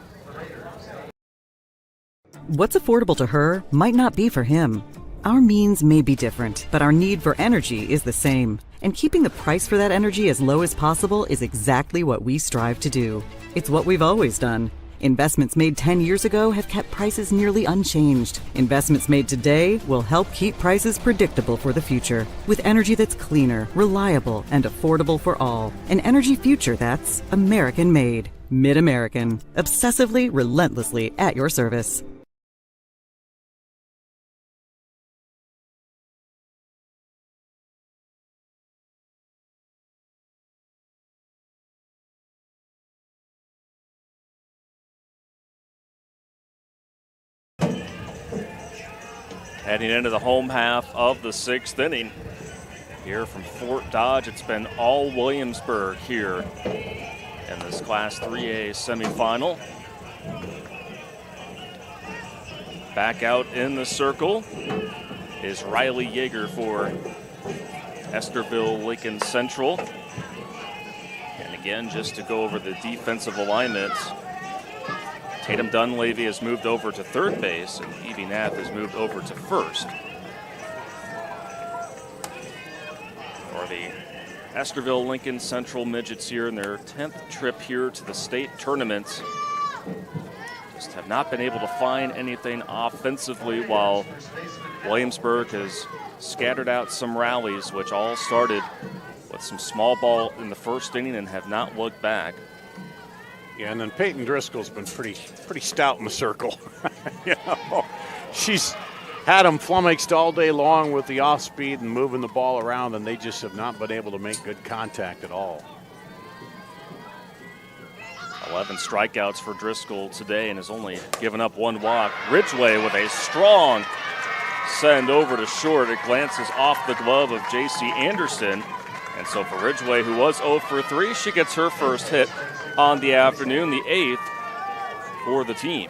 What's affordable to her might not be for him. Our means may be different, but our need for energy is the same. And keeping the price for that energy as low as possible is exactly what we strive to do. It's what we've always done. Investments made 10 years ago have kept prices nearly unchanged. Investments made today will help keep prices predictable for the future. With energy that's cleaner, reliable, and affordable for all. An energy future that's American-made. Mid-American. Obsessively, relentlessly at your service. Heading into the home half of the 6th inning. Here from Fort Dodge, it's been all Williamsburg here in this Class 3A semifinal. Back out in the circle is Riley Yeager for Estherville Lincoln Central. And again, just to go over the defensive alignments, Tatum Dunleavy has moved over to third base, and Evie Knapp has moved over to first. For the Estherville Lincoln Central Midgets here in their 10th trip here to the state tournament. Just have not been able to find anything offensively, while Williamsburg has scattered out some rallies, which all started with some small ball in the first inning and have not looked back. Yeah, and then Peyton Driscoll's been pretty stout in the circle. You know, she's had them flummoxed all day long with the off speed and moving the ball around, and they just have not been able to make good contact at all. 11 strikeouts for Driscoll today and has only given up 1 walk. Ridgway with a strong send over to short. It glances off the glove of J.C. Anderson. And so for Ridgway, who was 0 for 3, she gets her first hit on the afternoon, the 8th for the team.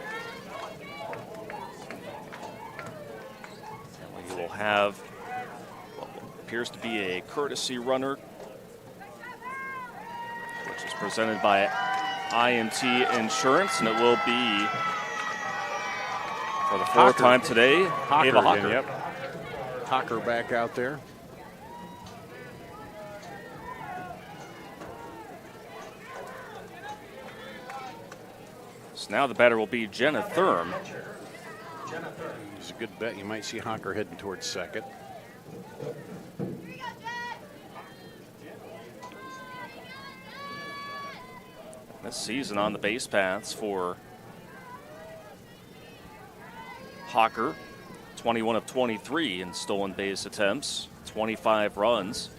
We will have what appears to be a courtesy runner, which is presented by IMT Insurance, and it will be, for the 4th time today, Ava Hawker. Yep. Hawker back out there. So now the batter will be Jenna Thurm. It's a good bet. You might see Hawker heading towards second. This season on the base paths for Hawker, 21 of 23 in stolen base attempts, 25 runs.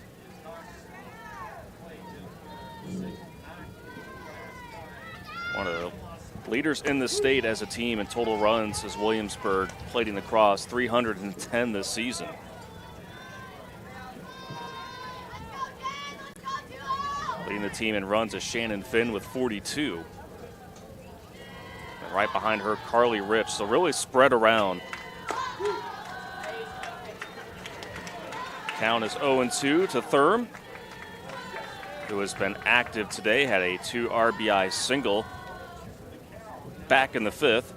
One of the leaders in the state as a team in total runs is Williamsburg, plating across 310 this season. Leading the team in runs is Shannon Finn with 42. And right behind her, Carly Rich. So really spread around. Count is 0-2 to Thurm, who has been active today, had a 2 RBI single back in the 5th.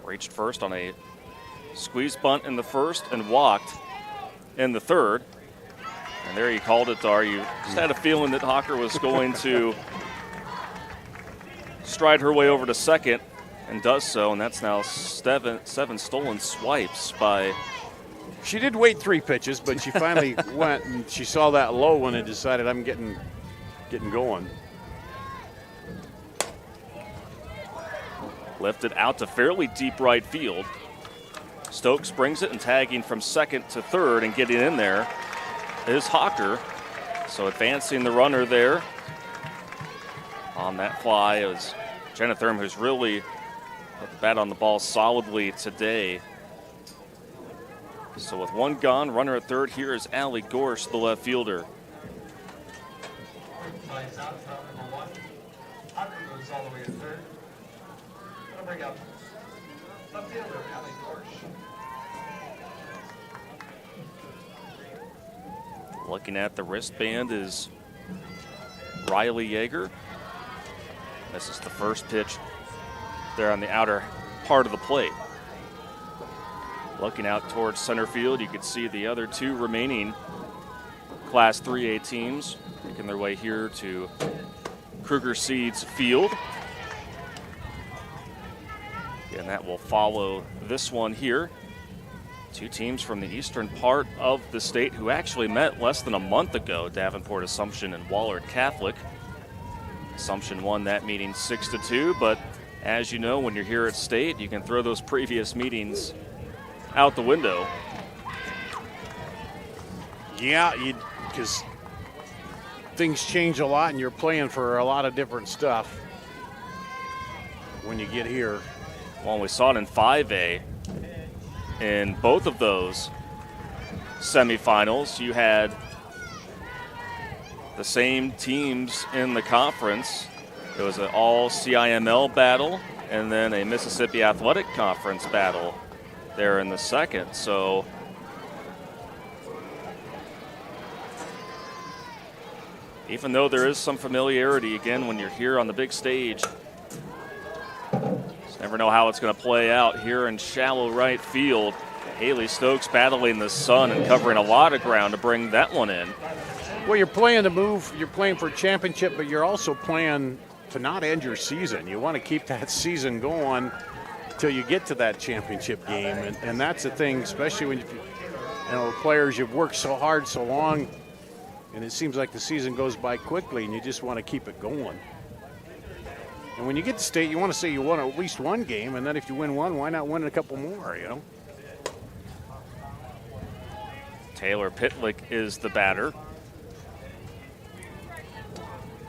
Reached first on a squeeze bunt in the 1st and walked in the 3rd. And there you called it, Dar. You just had a feeling that Hawker was going to stride her way over to second, and does so, and that's now seven stolen swipes by... She did wait 3 pitches, but she finally went, and she saw that low one and decided, I'm getting going. Lifted out to fairly deep right field. Stokes brings it, and tagging from second to third and getting in there is Hawker. So advancing the runner there on that fly is Jenna Thurm, who's really put the bat on the ball solidly today. So with 1 gone, runner at third, here is Allie Gorsh, the left fielder. Flies out from number 1. Hawker moves all the way to third. Gonna bring up left fielder, Allie Gorsh. Looking at the wristband is Riley Yeager. This is the first pitch there on the outer part of the plate. Looking out towards center field, you can see the other 2 remaining Class 3A teams making their way here to Kruger Seeds Field. And that will follow this one here. 2 teams from the eastern part of the state who actually met less than a month ago, Davenport Assumption and Wahlert Catholic. Assumption won that meeting 6-2, but as you know, when you're here at state, you can throw those previous meetings out the window. Yeah, because things change a lot and you're playing for a lot of different stuff when you get here. Well, we saw it in 5A. In both of those semifinals, you had the same teams in the conference. It was an all CIML battle and then a Mississippi Athletic Conference battle there in the second. So even though there is some familiarity, again, when you're here on the big stage, just never know how it's going to play out here in shallow right field. Haley Stokes battling the sun and covering a lot of ground to bring that one in. Well, you're playing to move, you're playing for a championship, but you're also playing to not end your season. You want to keep that season going till you get to that championship game, and that's the thing, especially when players, you've worked so hard so long, and it seems like the season goes by quickly, and you just want to keep it going. And when you get to state, you want to say you won at least 1 game, and then if you win 1, why not win a couple more, you know? Taylor Pitlick is the batter.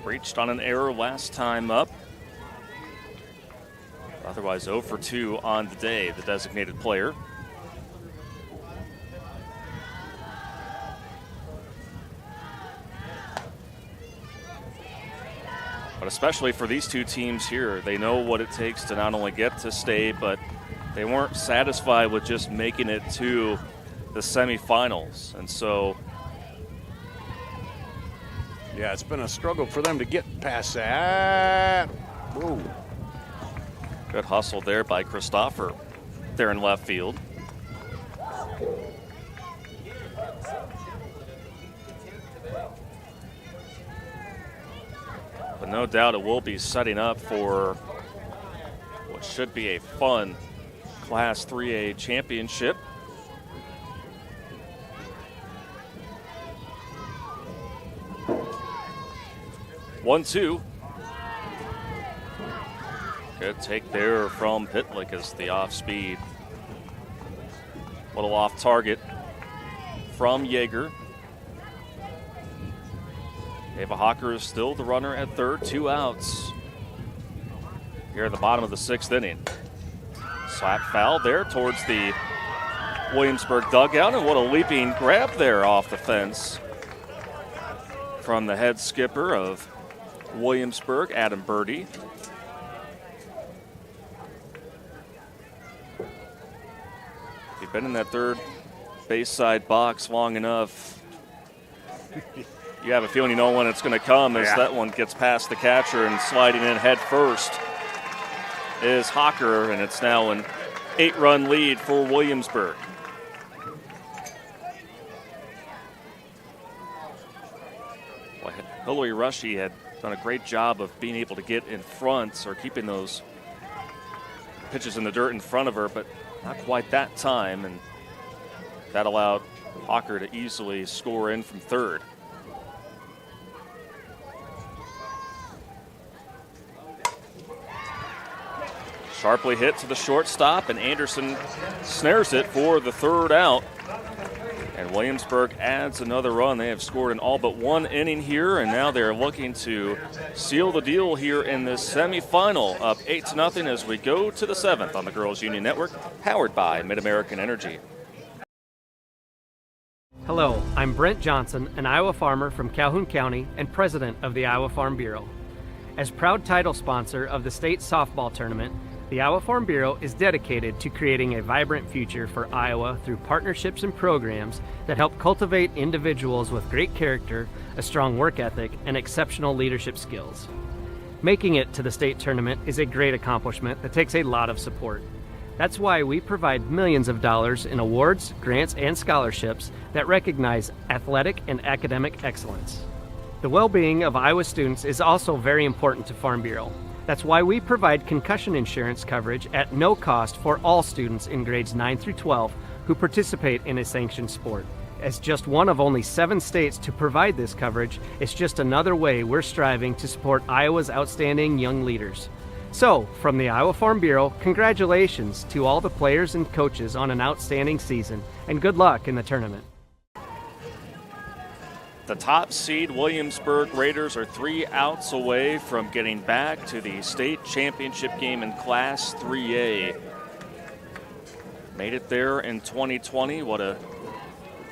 Reached on an error last time up. Otherwise 0 for 2 on the day, the designated player. But especially for these 2 teams here, they know what it takes to not only get to state, but they weren't satisfied with just making it to the semifinals. And so, yeah, it's been a struggle for them to get past that. Whoa. Good hustle there by Christopher there in left field. But no doubt it will be setting up for what should be a fun Class 3A championship. One, 2. Good take there from Pitlick as the off speed. Little off target from Yeager. Ava Hawker is still the runner at third, 2 outs. Here at the bottom of the 6th inning. Slap foul there towards the Williamsburg dugout, and what a leaping grab there off the fence from the head skipper of Williamsburg, Adam Birdie. If you've been in that third base side box long enough, you have a feeling you know when it's going to come as that one gets past the catcher, and sliding in head first is Hawker, and it's now an 8-run lead for Williamsburg. Hillary Rushy had done a great job of being able to get in front or keeping those pitches in the dirt in front of her, but not quite that time, and that allowed Hawker to easily score in from third. Sharply hit to the shortstop, and Anderson snares it for the third out. And Williamsburg adds another run. They have scored in all but one inning here, and now they're looking to seal the deal here in this semifinal, up 8-0 as we go to the 7th on the Girls Union Network, powered by Mid-American Energy. Hello, I'm Brent Johnson, an Iowa farmer from Calhoun County and president of the Iowa Farm Bureau. As proud title sponsor of the state softball tournament, the Iowa Farm Bureau is dedicated to creating a vibrant future for Iowa through partnerships and programs that help cultivate individuals with great character, a strong work ethic, and exceptional leadership skills. Making it to the state tournament is a great accomplishment that takes a lot of support. That's why we provide millions of dollars in awards, grants, and scholarships that recognize athletic and academic excellence. The well-being of Iowa students is also very important to Farm Bureau. That's why we provide concussion insurance coverage at no cost for all students in grades 9 through 12 who participate in a sanctioned sport. As just one of only 7 states to provide this coverage, it's just another way we're striving to support Iowa's outstanding young leaders. So, from the Iowa Farm Bureau, congratulations to all the players and coaches on an outstanding season, and good luck in the tournament. The top seed Williamsburg Raiders are 3 outs away from getting back to the state championship game in Class 3A. Made it there in 2020. What a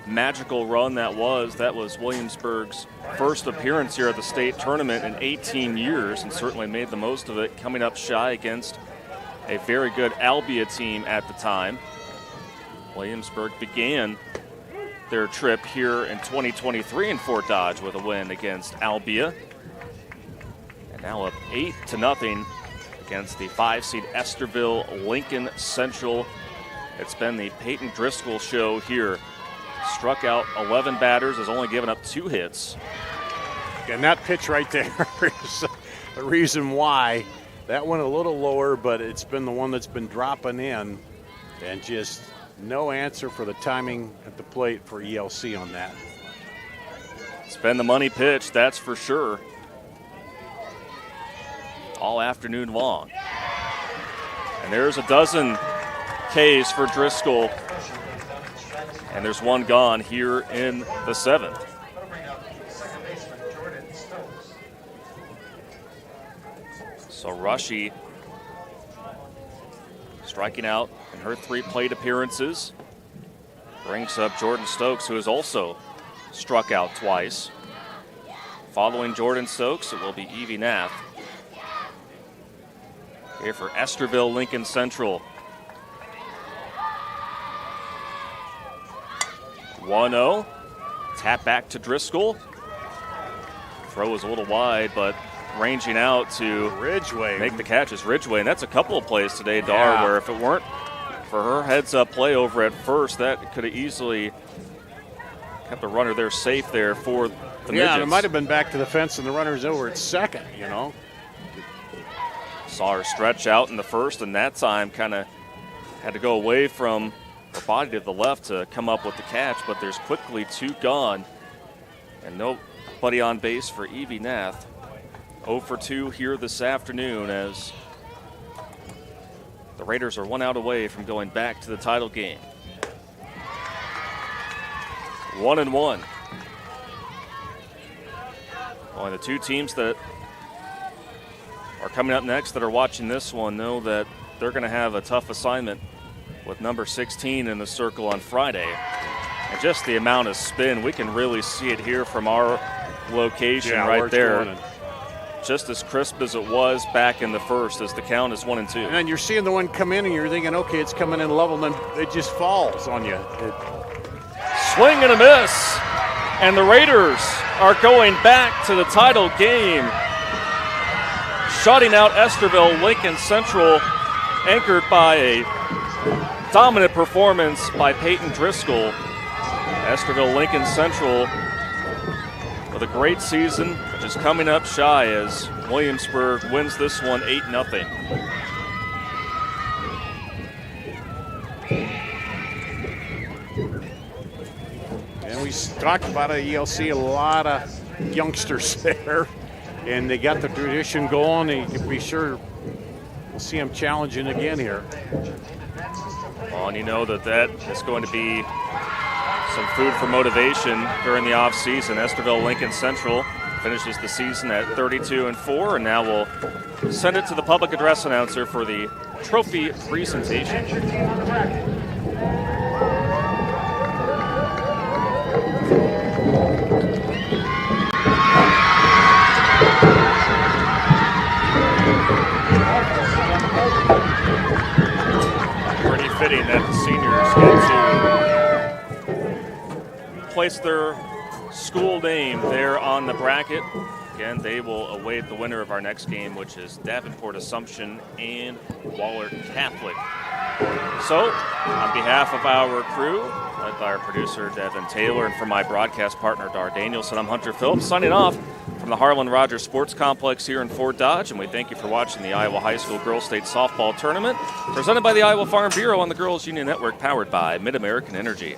magical run that was. That was Williamsburg's first appearance here at the state tournament in 18 years, and certainly made the most of it, coming up shy against a very good Albia team at the time. Williamsburg began their trip here in 2023 in Fort Dodge with a win against Albia. And now up 8-0 against the 5-seed Estherville Lincoln Central. It's been the Peyton Driscoll show here. Struck out 11 batters, has only given up 2 hits. And that pitch right there is the reason why. That went a little lower, but it's been the one that's been dropping in, and just no answer for the timing at the plate for ELC on that. It's been the money pitch, that's for sure. All afternoon long. And there's a dozen Ks for Driscoll. And there's one gone here in the 7th. So Rushy striking out in her 3 plate appearances. Brings up Jordan Stokes, who has also struck out twice. Following Jordan Stokes, it will be Evie Nath. Here for Estherville Lincoln Central. 1-0. Tap back to Driscoll. Throw is a little wide, but ranging out to Ridgway make the catches. Ridgway, and that's a couple of plays today, Dar, where if it weren't for her heads-up play over at first, that could have easily kept a runner there safe there for the Midgets. Yeah, it might have been back to the fence and the runner's over at second, Saw her stretch out in the first, and that time kind of had to go away from her body to the left to come up with the catch, but there's quickly 2 gone, and nobody on base for Evie Nath. 0 for 2 here this afternoon as the Raiders are 1 out away from going back to the title game. 1-1. Only the 2 teams that are coming up next that are watching this one know that they're going to have a tough assignment with number 16 in the circle on Friday. And just the amount of spin, we can really see it here from our location right there. Just as crisp as it was back in the first, as the count is 1-2. And then you're seeing the one come in and you're thinking, okay, it's coming in level, and then it just falls on you. Swing and a miss. And the Raiders are going back to the title game. Shutting out Estherville Lincoln Central, anchored by a dominant performance by Peyton Driscoll. Estherville Lincoln Central with a great season, just is coming up shy as Williamsburg wins this one 8-0. And we talked about it, you'll see a lot of youngsters there, and they got the tradition going, and you can be sure we'll see them challenging again here. Well, and you know that is going to be some food for motivation during the offseason. Estherville Lincoln Central finishes the season at 32-4, and now we'll send it to the public address announcer for the trophy presentation. Pretty fitting that the seniors get to place their school name there on the bracket. Again, they will await the winner of our next game, which is Davenport Assumption and Waller Catholic. So, on behalf of our crew, led by our producer Devin Taylor, and from my broadcast partner Dar Danielson, I'm Hunter Phillips, signing off from the Harlan Rogers Sports Complex here in Fort Dodge, and we thank you for watching the Iowa High School Girls State Softball Tournament, presented by the Iowa Farm Bureau on the Girls Union Network, powered by Mid-American Energy.